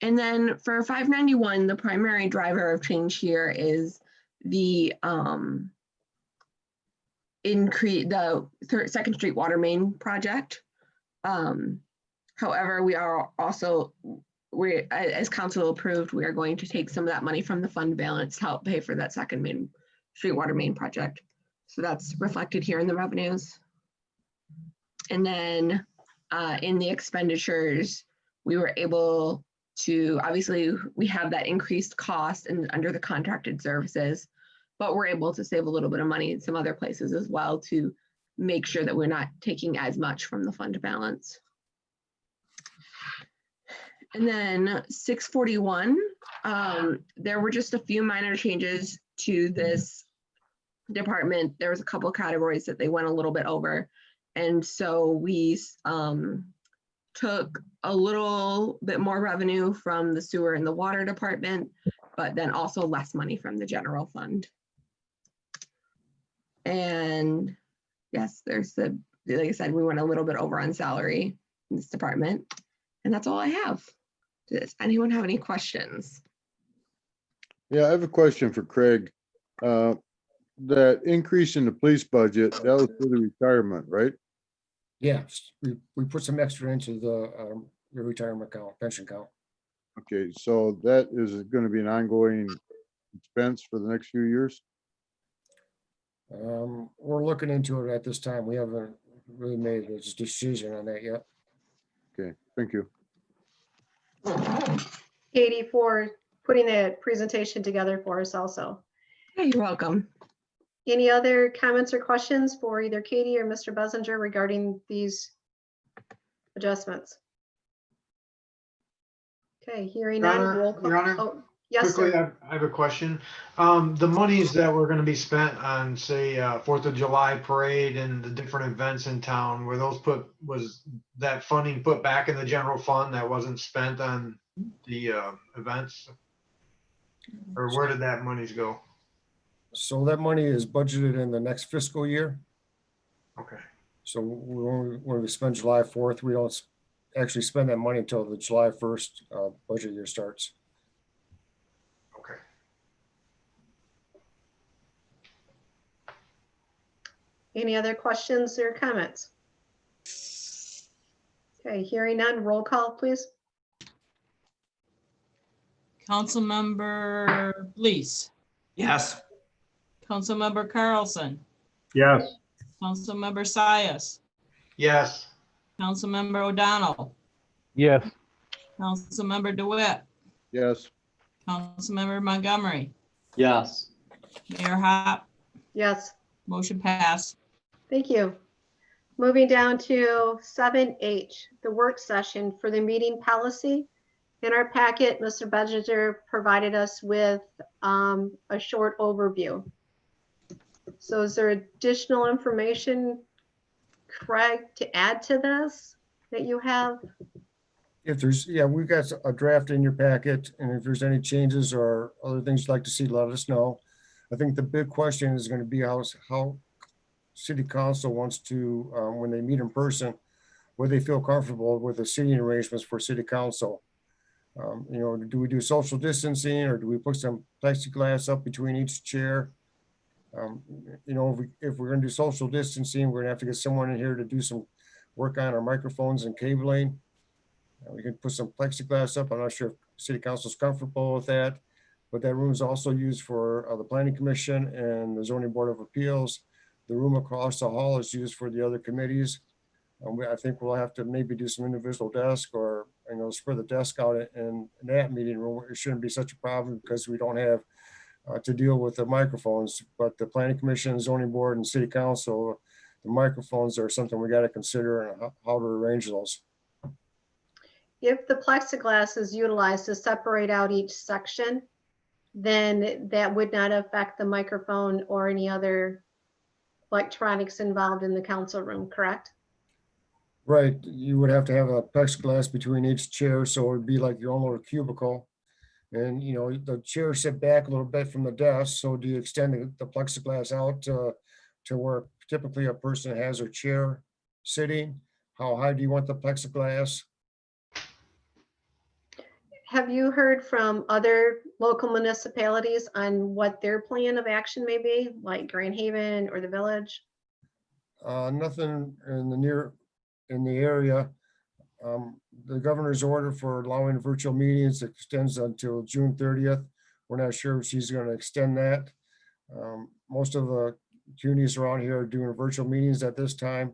And then for 591, the primary driver of change here is the increase, the Second Street water main project. However, we are also, as council approved, we are going to take some of that money from the fund balance to help pay for that Second Street water main project. So that's reflected here in the revenues. And then in the expenditures, we were able to, obviously we have that increased cost and under the contracted services, but we're able to save a little bit of money in some other places as well to make sure that we're not taking as much from the fund balance. And then 641, there were just a few minor changes to this department. There was a couple of categories that they went a little bit over. And so we took a little bit more revenue from the sewer and the water department, but then also less money from the general fund. And yes, there's the, like I said, we went a little bit over on salary in this department. And that's all I have. Does anyone have any questions? Yeah, I have a question for Craig. that increase in the police budget, that was for the retirement, right? Yeah, we put some extra into the retirement account, pension account. Okay, so that is gonna be an ongoing expense for the next few years? We're looking into it at this time. We haven't really made a decision on that yet. Okay, thank you. Katie, for putting that presentation together for us also. Yeah, you're welcome. Any other comments or questions for either Katie or Mr. Buzzinger regarding these adjustments? Okay, hearing none. Your Honor, Roll call. Your Honor, Oh, yes, quickly, sir. I have a question. The monies that were gonna be spent on, say, 4th of July parade and the different events in town, was that funding put back in the general fund that wasn't spent on the events? Or where did that monies go? So that money is budgeted in the next fiscal year. Okay, So when we spend July 4th, we don't actually spend that money until the July 1st budget year starts. okay. Any other questions or comments? Okay, hearing none. Roll call, please. Councilmember Blease, Yes. Councilmember Carlson, Yes. Councilmember Sias, Yes, Councilmember O'Donnell, Yes. Councilmember DeWitt, Yes, Councilmember Montgomery, Yes. Mayor Hop, Yes, motion passed. thank you. Moving down to 7H, the work session for the meeting policy. In our packet, Mr. Budgeter provided us with a short overview. So is there additional information, Craig, to add to this that you have? If there's, yeah, we've got a draft in your packet, and if there's any changes or other things you'd like to see, let us know. I think the big question is going to be how city council wants to, when they meet in person, where they feel comfortable with the seating arrangements for city council. You know, do we do social distancing, or do we put some plexiglass up between each chair? You know, if we're gonna do social distancing, we're gonna have to get someone in here to do some work on our microphones and cabling. We can put some plexiglass up. I'm not sure if city council's comfortable with that, but that room is also used for the planning commission and the zoning board of appeals. The room across the hall is used for the other committees. I think we'll have to maybe do some individual desk, or, you know, spread the desk out in that meeting room. It shouldn't be such a problem because we don't have to deal with the microphones, but the planning commission, zoning board, and city council, the microphones are something we got to consider and how to arrange those. If the plexiglass is utilized to separate out each section, then that would not affect the microphone or any other electronics involved in the council room, correct? Right, you would have to have a plexiglass between each chair, so it would be like your own little cubicle. And, you know, the chairs sit back a little bit from the desk, so do you extend the plexiglass out to where typically a person has their chair sitting? How high do you want the plexiglass? Have you heard from other local municipalities on what their plan of action may be, like Grand Haven or the village? Nothing in the area. The governor's order for allowing virtual meetings extends until June 30th. We're not sure if she's going to extend that. Most of the communities around here are doing virtual meetings at this time.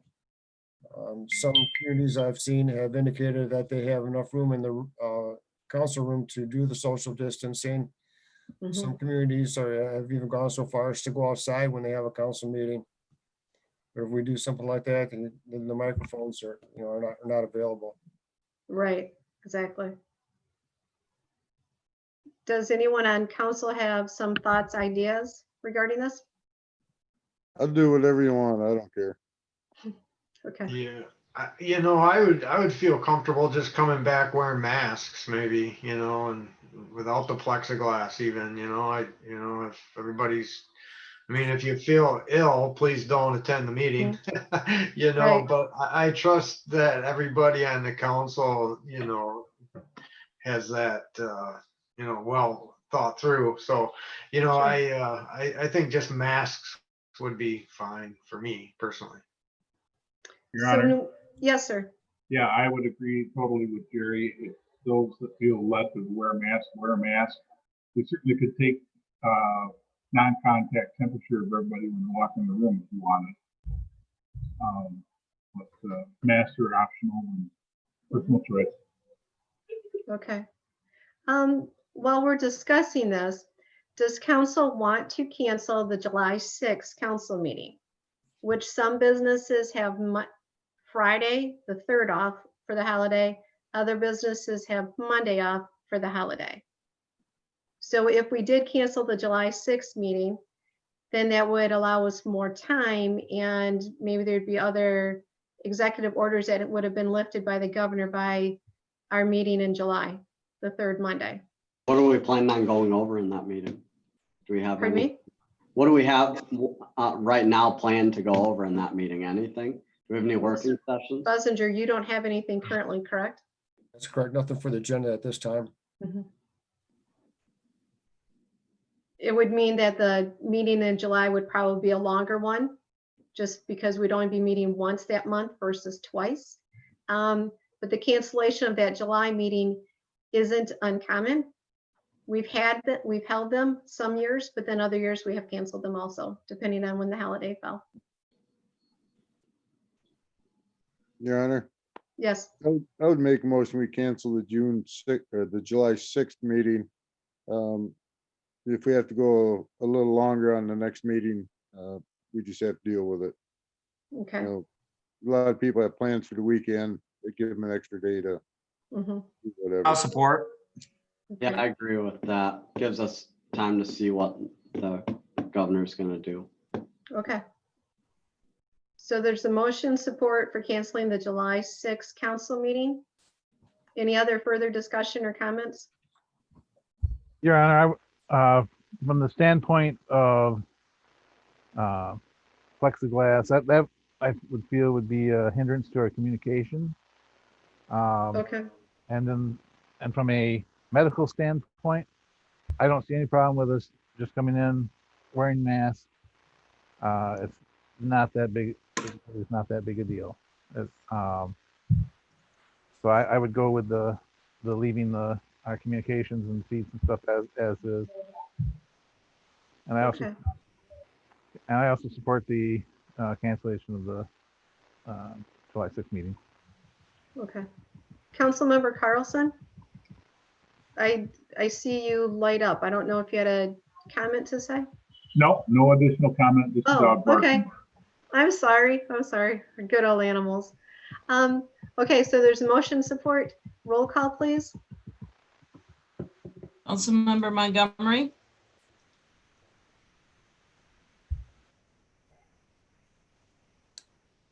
Some communities I've seen have indicated that they have enough room in the council room to do the social distancing. Some communities have even gone so far as to go outside when they have a council meeting. But if we do something like that, then the microphones are, you know, are not available. Right, exactly. Does anyone on council have some thoughts, ideas regarding this? I'll do whatever you want. I don't care. Okay. yeah. You know, I would feel comfortable just coming back wearing masks, maybe, you know, and without the plexiglass even, you know, if everybody's, I mean, if you feel ill, please don't attend the meeting, you know, Right. but I trust that everybody on the council, you know, has that, you know, well thought through. So, I think just masks would be fine for me personally. Your Honor, Yes, sir. yeah, I would agree totally with Jerry. If those that feel led to wear a mask, wear a mask. We certainly could take non-contact temperature of everybody when they walk in the room if you wanted. But masks are optional and personal choice. Okay. While we're discussing this, does council want to cancel the July 6th council meeting? Which some businesses have Friday, the 3rd off for the holiday. Other businesses have Monday off for the holiday. So if we did cancel the July 6th meeting, then that would allow us more time, and maybe there'd be other executive orders that would have been lifted by the governor by our meeting in July, the 3rd Monday. What are we planning on going over in that meeting? Do we have Pardon any? me? What do we have right now planned to go over in that meeting? Anything? Do we have any working sessions? Buzzinger, you don't have anything currently, correct? That's correct. Nothing for the agenda at this time. It would mean that the meeting in July would probably be a longer one, just because we'd only be meeting once that month versus twice. But the cancellation of that July meeting isn't uncommon. We've held them some years, but then other years we have canceled them also, depending on when the holiday fell. Your Honor, Yes, I would make a motion, we cancel the June 6th or the July 6th meeting. If we have to go a little longer on the next meeting, we just have to deal with it. okay. A lot of people have plans for the weekend. They give them an extra day to Mhm. do whatever. I'll support. Yeah, I agree with that. Gives us time to see what the governor's gonna do. Okay. So there's a motion support for canceling the July 6th council meeting. Any other further discussion or comments? Your Honor, from the standpoint of plexiglass, that I would feel would be a hindrance to our communication. Okay, And from a medical standpoint, I don't see any problem with us just coming in wearing masks. It's not that big. It's not that big a deal. So I would go with the leaving our communications and feeds and stuff as is. And okay, I also support the cancellation of the July 6th meeting. okay. Councilmember Carlson? I see you light up. I don't know if you had a comment to say? No, no additional comment. This is Oh, okay. Barton. I'm sorry. Good old animals. Okay, so there's motion support. Roll call, please. Councilmember Montgomery,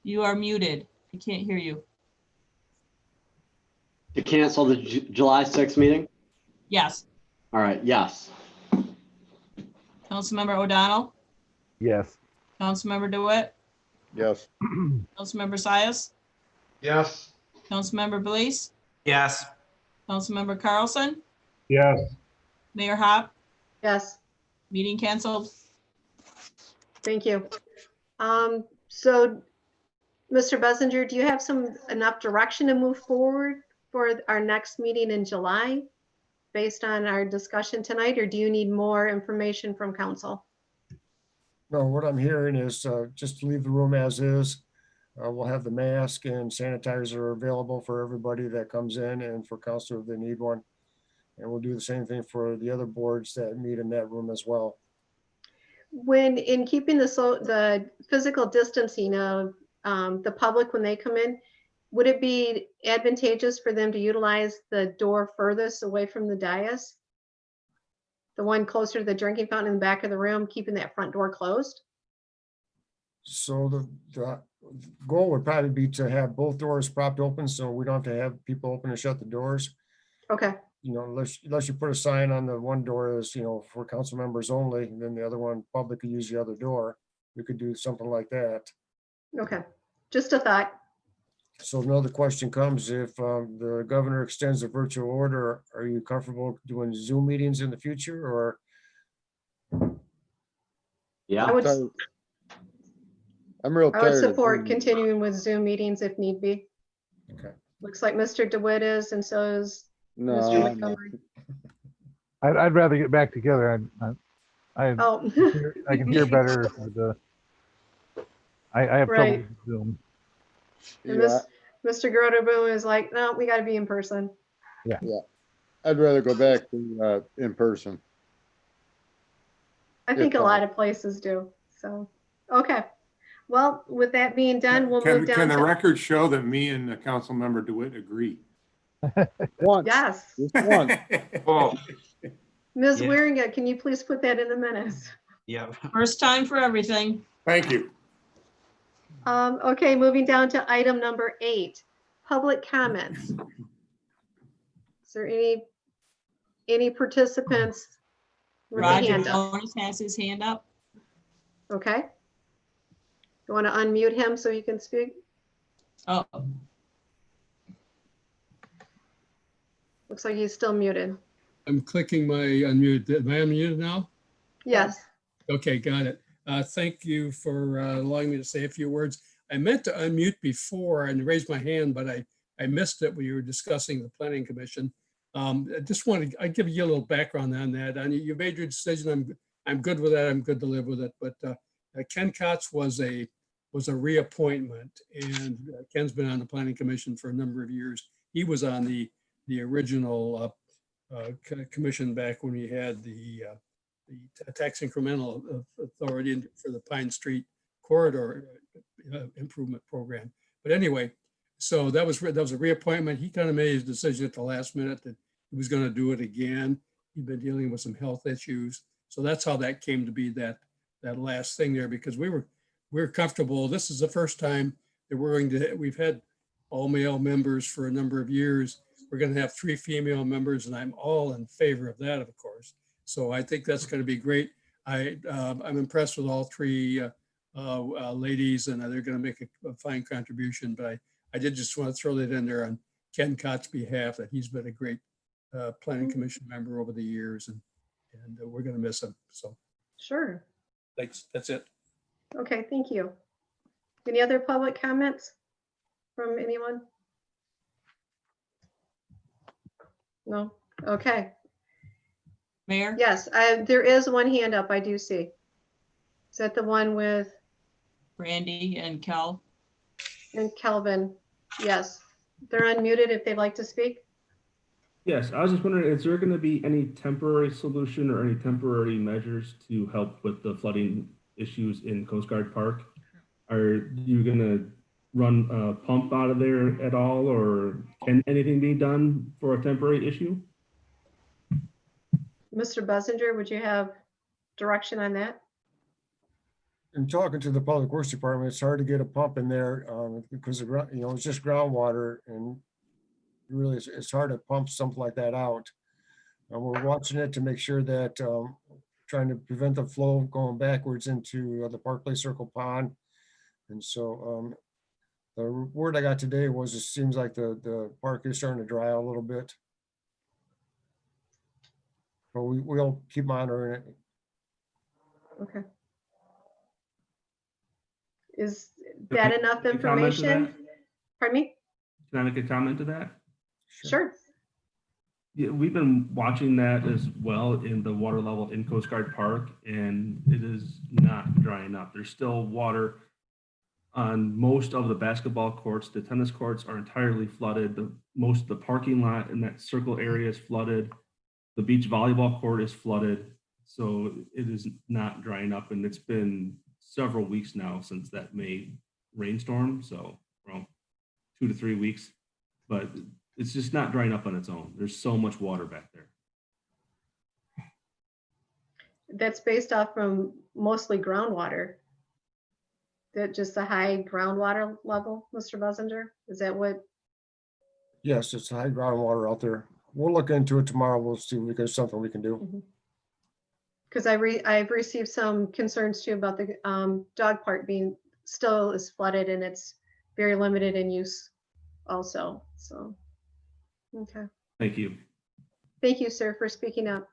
you are muted. I can't hear you. To cancel the July 6th meeting? Yes. All right, yes. Councilmember O'Donnell, Yes. Councilmember DeWitt, Yes. Councilmember Sias, Yes. Councilmember Belize, Yes. Councilmember Carlson, Yes, Mayor Hop, Yes, meeting canceled. thank you. So, Mr. Buzzinger, do you have enough direction to move forward for our next meeting in July based on our discussion tonight, or do you need more information from council? No, what I'm hearing is just to leave the room as is. We'll have the mask and sanitizer available for everybody that comes in and for council if they need one. And we'll do the same thing for the other boards that meet in that room as well. When in keeping the physical distancing of the public when they come in, would it be advantageous for them to utilize the door furthest away from the dais? The one closer to the drinking fountain in the back of the room, keeping that front door closed? So the goal would probably be to have both doors propped open so we don't have to have people open and shut the doors. Okay, You know, unless you put a sign on the one door as, for council members only, and then the other one, public could use the other door. We could do something like that. okay. Just a thought. So now the question comes, if the governor extends the virtual order, are you comfortable doing Zoom meetings in the future or? Yeah. I would, I'm real I would tired of support Zoom. continuing with Zoom meetings if need be. Okay. Looks like Mr. DeWitt is, and so is No, Mr. I'm not. Montgomery. I'd rather get back together. Oh, I can hear better. I have trouble right. with Zoom. And Yeah, Mr. Grotebu is like, no, we got to be in person. yeah. I'd rather go back to in person. I think a lot of places do. So, okay. Well, with that being done, we'll move down Can the to, record show that me and Councilmember DeWitt agree? Once, yes. just once. Oh, Ms. Yeah. Wieringa, can you please put that in the minutes? yeah. First time for everything. Thank you. Okay, moving down to item number 8, public comments. Is there any participants with a Roger hand up? Jonas has his hand up. Okay. You want to unmute him so he can speak? Oh, Looks like he's still muted. I'm clicking my unmute. Am I unmuted now? Yes. Okay, got it. Thank you for allowing me to say a few words. I meant to unmute before and raise my hand, but I missed it when you were discussing the Planning Commission. I just wanted, I'd give you a little background on that. And you made your decision. I'm good with that. I'm good to live with it. But Ken Kotz was a reappointment, and Ken's been on the Planning Commission for a number of years. He was on the original commission back when we had the tax incremental authority for the Pine Street corridor improvement program. But anyway, so that was a reappointment. He kind of made his decision at the last minute that he was going to do it again. He'd been dealing with some health issues. So that's how that came to be, that last thing there, because we're comfortable. This is the first time that we've had all male members for a number of years. We're going to have 3 female members, and I'm all in favor of that, of course. So I think that's going to be great. I'm impressed with all 3 ladies, and they're going to make a fine contribution. But I did just want to throw that in there on Ken Kotz's behalf, that he's been a great Planning Commission member over the years, and we're going to miss him. So Sure. thanks. That's it. Okay, thank you. Any other public comments from anyone? No? Okay. Mayor? Yes, there is one hand up, I do see. Is that the one with Brandy and Kel? and Kelvin? Yes, they're unmuted if they'd like to speak. Yes, I was just wondering, is there going to be any temporary solution or any temporary measures to help with the flooding issues in Coast Guard Park? Are you going to run a pump out of there at all, or can anything be done for a temporary issue? Mr. Buzzinger, would you have direction on that? In talking to the Public Works Department, it's hard to get a pump in there because it's just groundwater, and really it's hard to pump something like that out. We're watching it to make sure that trying to prevent the flow going backwards into the Park Place Circle Pond. And so the word I got today was it seems like the park is starting to dry out a little bit. But we'll keep monitoring it. Okay. Is that enough Can I comment to that? information? Pardon me? Can I make a comment to that? Sure. Yeah, we've been watching that as well in the water level in Coast Guard Park, and it is not drying up. There's still water on most of the basketball courts. The tennis courts are entirely flooded. Most of the parking lot in that circle area is flooded. The beach volleyball court is flooded. So it is not drying up, and it's been several weeks now since that May rainstorm. So around 2 to 3 weeks, but it's just not drying up on its own. There's so much water back there. That's based off from mostly groundwater. That just the high groundwater level, Mr. Buzzinger? Is that what? Yes, it's high groundwater out there. We'll look into it tomorrow. We'll see if there's something we can do. Because I've received some concerns too about the dog park being still is flooded and it's very limited in use also, so. Okay, Thank you. thank you, sir, for speaking up.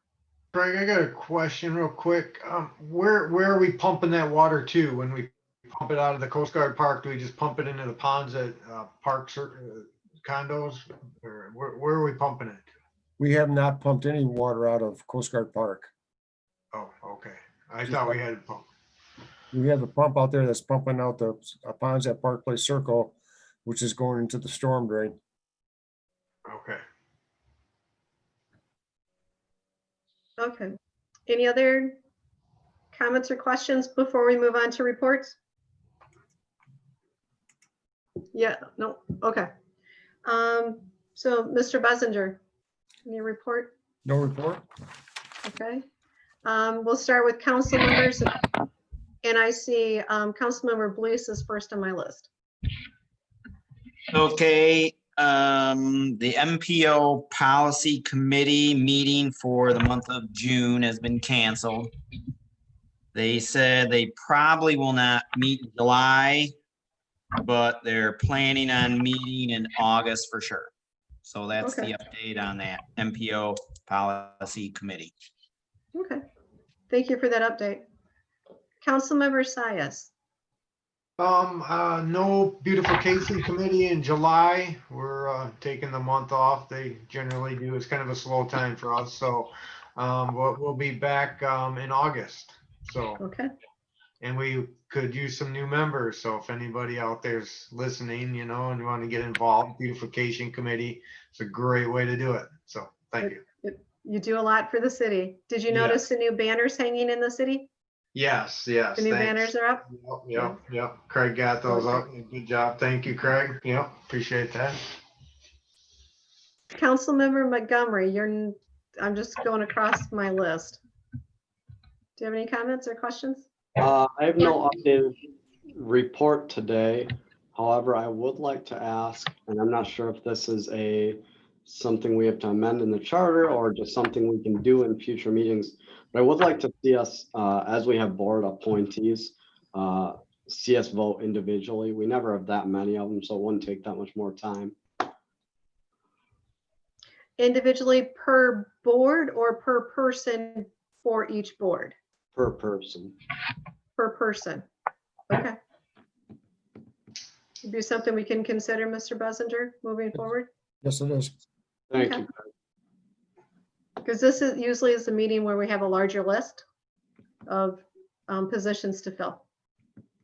Craig, I got a question real quick. Where are we pumping that water to when we pump it out of the Coast Guard Park? Do we just pump it into the ponds at parks or condos? Or where are we pumping it? We have not pumped any water out of Coast Guard Park. Oh, okay. I thought we had to pump. We have a pump out there that's pumping out the ponds at Park Place Circle, which is going into the storm drain. Okay. Okay. Any other comments or questions before we move on to reports? Yeah, no, okay. So Mr. Bessinger, any report? No report? Okay. We'll start with council members. And I see Councilmember Blues is first on my list. Okay, the MPO Policy Committee meeting for the month of June has been canceled. They said they probably will not meet in July, but they're planning on meeting in August for sure. So that's Okay. the update on that MPO Policy Committee. Okay. Thank you for that update. Councilmember Sias. No beautification committee in July. We're taking the month off. They generally do. It's kind of a slow time for us. So we'll be back in August. So Okay. and we could use some new members. So if anybody out there's listening, you know, and you want to get involved, beautification committee, it's a great way to do it. So thank you. You do a lot for the city. Did you notice the new banners hanging in the city? Yes. The new Thanks. banners are up? Yep. Craig got those up. Good job. Thank you, Craig. Yep. Appreciate that. Councilmember Montgomery, I'm just going across my list. Do you have any comments or questions? I have no updated report today. However, I would like to ask, and I'm not sure if this is something we have to amend in the charter or just something we can do in future meetings. But I would like to see us, as we have board appointees, see us vote individually. We never have that many of them, so it wouldn't take that much more time. Individually per board or per person for each board? Per person. Per person. Okay. Would be something we can consider, Mr. Bessinger, moving forward? Yes, it is. Thank Okay. you. Because this is usually a meeting where we have a larger list of positions to fill.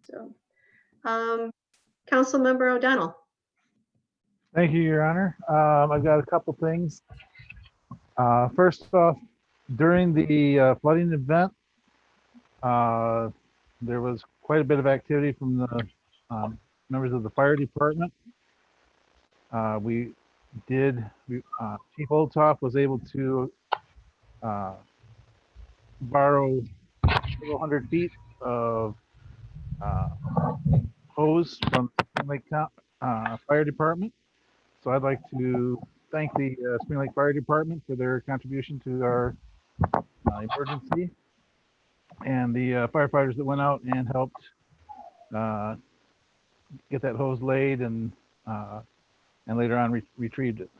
So, Councilmember O'Donnell. Thank you, Your Honor. I've got a couple things. First off, during the flooding event, there was quite a bit of activity from the members of the fire department. Chief Oldtop was able to borrow several hundred feet of hose from Spring Lake Fire Department. So I'd like to thank the Spring Lake Fire Department for their contribution to our emergency, and the firefighters that went out and helped get that hose laid and later on retrieved it.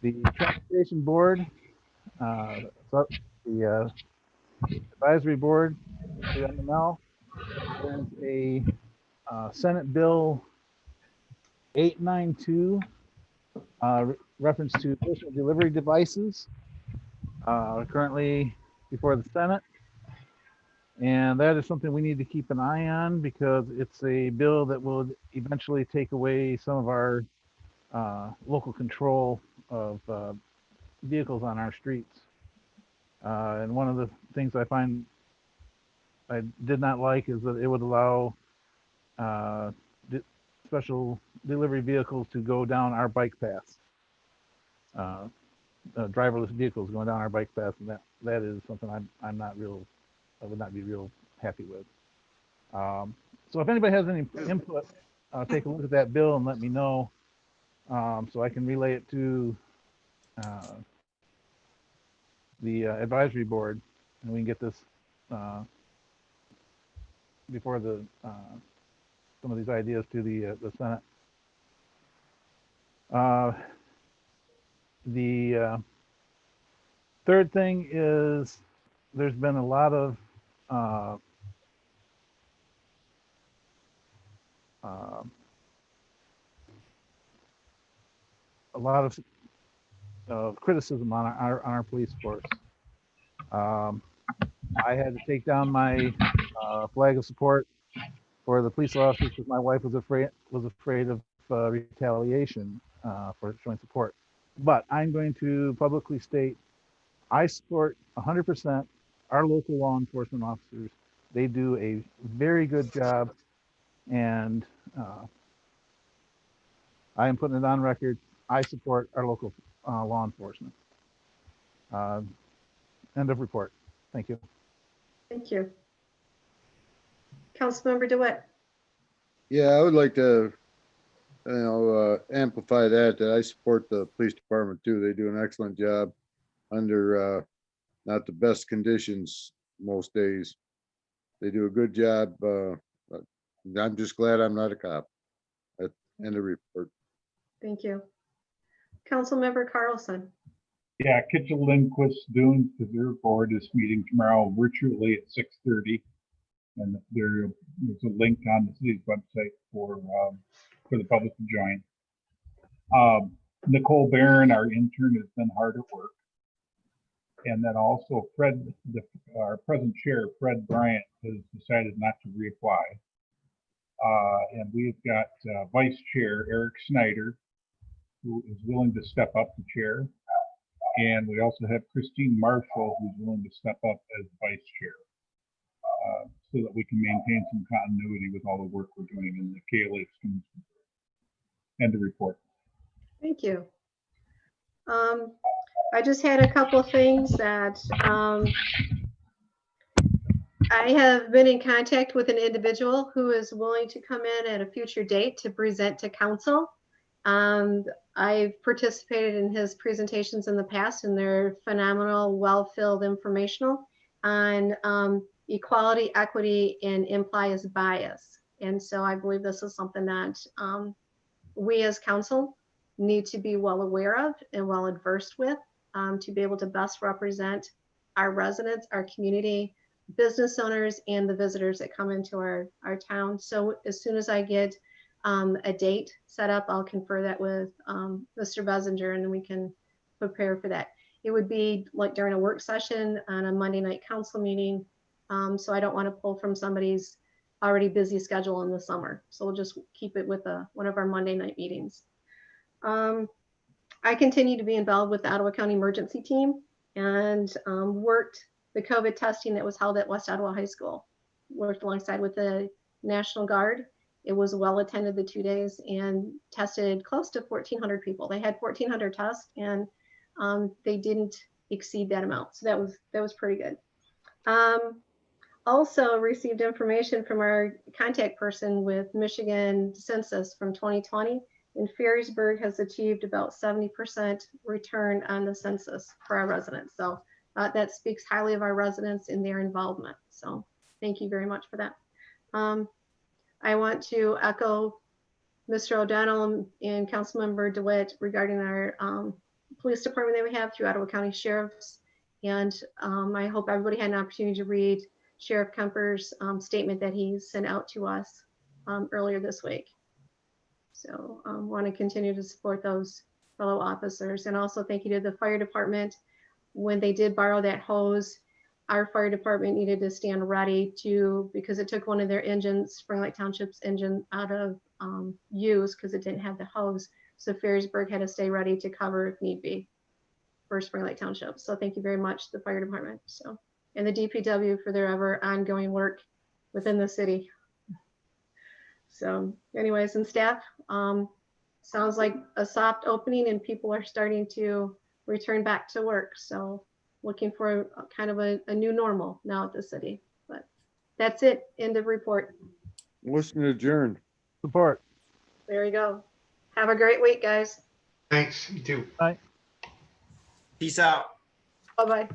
The Transportation Board, the Advisory Board, the MML, there's a Senate Bill 892 reference to personal delivery devices currently before the Senate. And that is something we need to keep an eye on because it's a bill that will eventually take away some of our local control of vehicles on our streets. And one of the things I find I did not like is that it would allow special delivery vehicles to go down our bike paths. Driverless vehicles going down our bike paths, and that is something I would not be real happy with. So if anybody has any input, take a look at that bill and let me know so I can relay it to the advisory board, and we can get this before the some of these ideas to the Senate. The third thing is there's been a lot of criticism on our police force. I had to take down my flag of support for the police officers because my wife was afraid of retaliation for showing support. But I'm going to publicly state I support 100% our local law enforcement officers. They do a very good job, and I am putting it on record. I support our local law enforcement. End of report. Thank you. Thank you. Councilmember DeWitt. Yeah, I would like to, amplify that I support the police department too. They do an excellent job under not the best conditions most days. They do a good job. I'm just glad I'm not a cop. End of report. Thank you. Councilmember Carlson. Yeah, Kitchell Lindquist Dunes Preserve Board is meeting tomorrow virtually at 6:30. And there's a link on the city's website for the public to join. Nicole Barron, our intern, has been hard at work. And then also Fred, our present chair, Fred Bryant, has decided not to reapply. And we've got Vice Chair Eric Snyder, who is willing to step up to chair. And we also have Christine Marshall, who's willing to step up as vice chair, so that we can maintain some continuity with all the work we're doing in the KLA students. End of report. Thank you. I just had a couple of things that I have been in contact with an individual who is willing to come in at a future date to present to council. I've participated in his presentations in the past, and they're phenomenal, well-filled informational on equality, equity, and implies bias. And so I believe this is something that we as council need to be well aware of and well adversed with to be able to best represent our residents, our community, business owners, and the visitors that come into our town. So as soon as I get a date set up, I'll confer that with Mr. Bessinger, and we can prepare for that. It would be like during a work session on a Monday night council meeting. So I don't want to pull from somebody's already busy schedule in the summer. So we'll just keep it with one of our Monday night meetings. I continue to be involved with the Ottawa County Emergency Team and worked the COVID testing that was held at West Ottawa High School. Worked alongside with the National Guard. It was well attended the 2 days and tested close to 1,400 people. They had 1,400 tests, and they didn't exceed that amount. So that was pretty good. Also received information from our contact person with Michigan Census from 2020, and Ferrisburg has achieved about 70% return on the census for our residents. So that speaks highly of our residents and their involvement. So thank you very much for that. I want to echo Mr. O'Donnell and Councilmember DeWitt regarding our police department that we have through Ottawa County Sheriffs. And I hope everybody had an opportunity to read Sheriff Kemper's statement that he sent out to us earlier this week. So want to continue to support those fellow officers. And also thank you to the fire department. When they did borrow that hose, our fire department needed to stand ready because it took one of their engines, Spring Lake Township's engine, out of use because it didn't have the hose. So Ferrisburg had to stay ready to cover if need be for Spring Lake Township. So thank you very much, the fire department. So, and the DPW for their ever ongoing work within the city. So anyways, and staff, sounds like a soft opening and people are starting to return back to work. So looking for kind of a new normal now at the city. But that's it. End of report. Motion adjourned. Support. There you go. Have a great week, guys. Thanks. You too. Bye. Peace out. Bye-bye.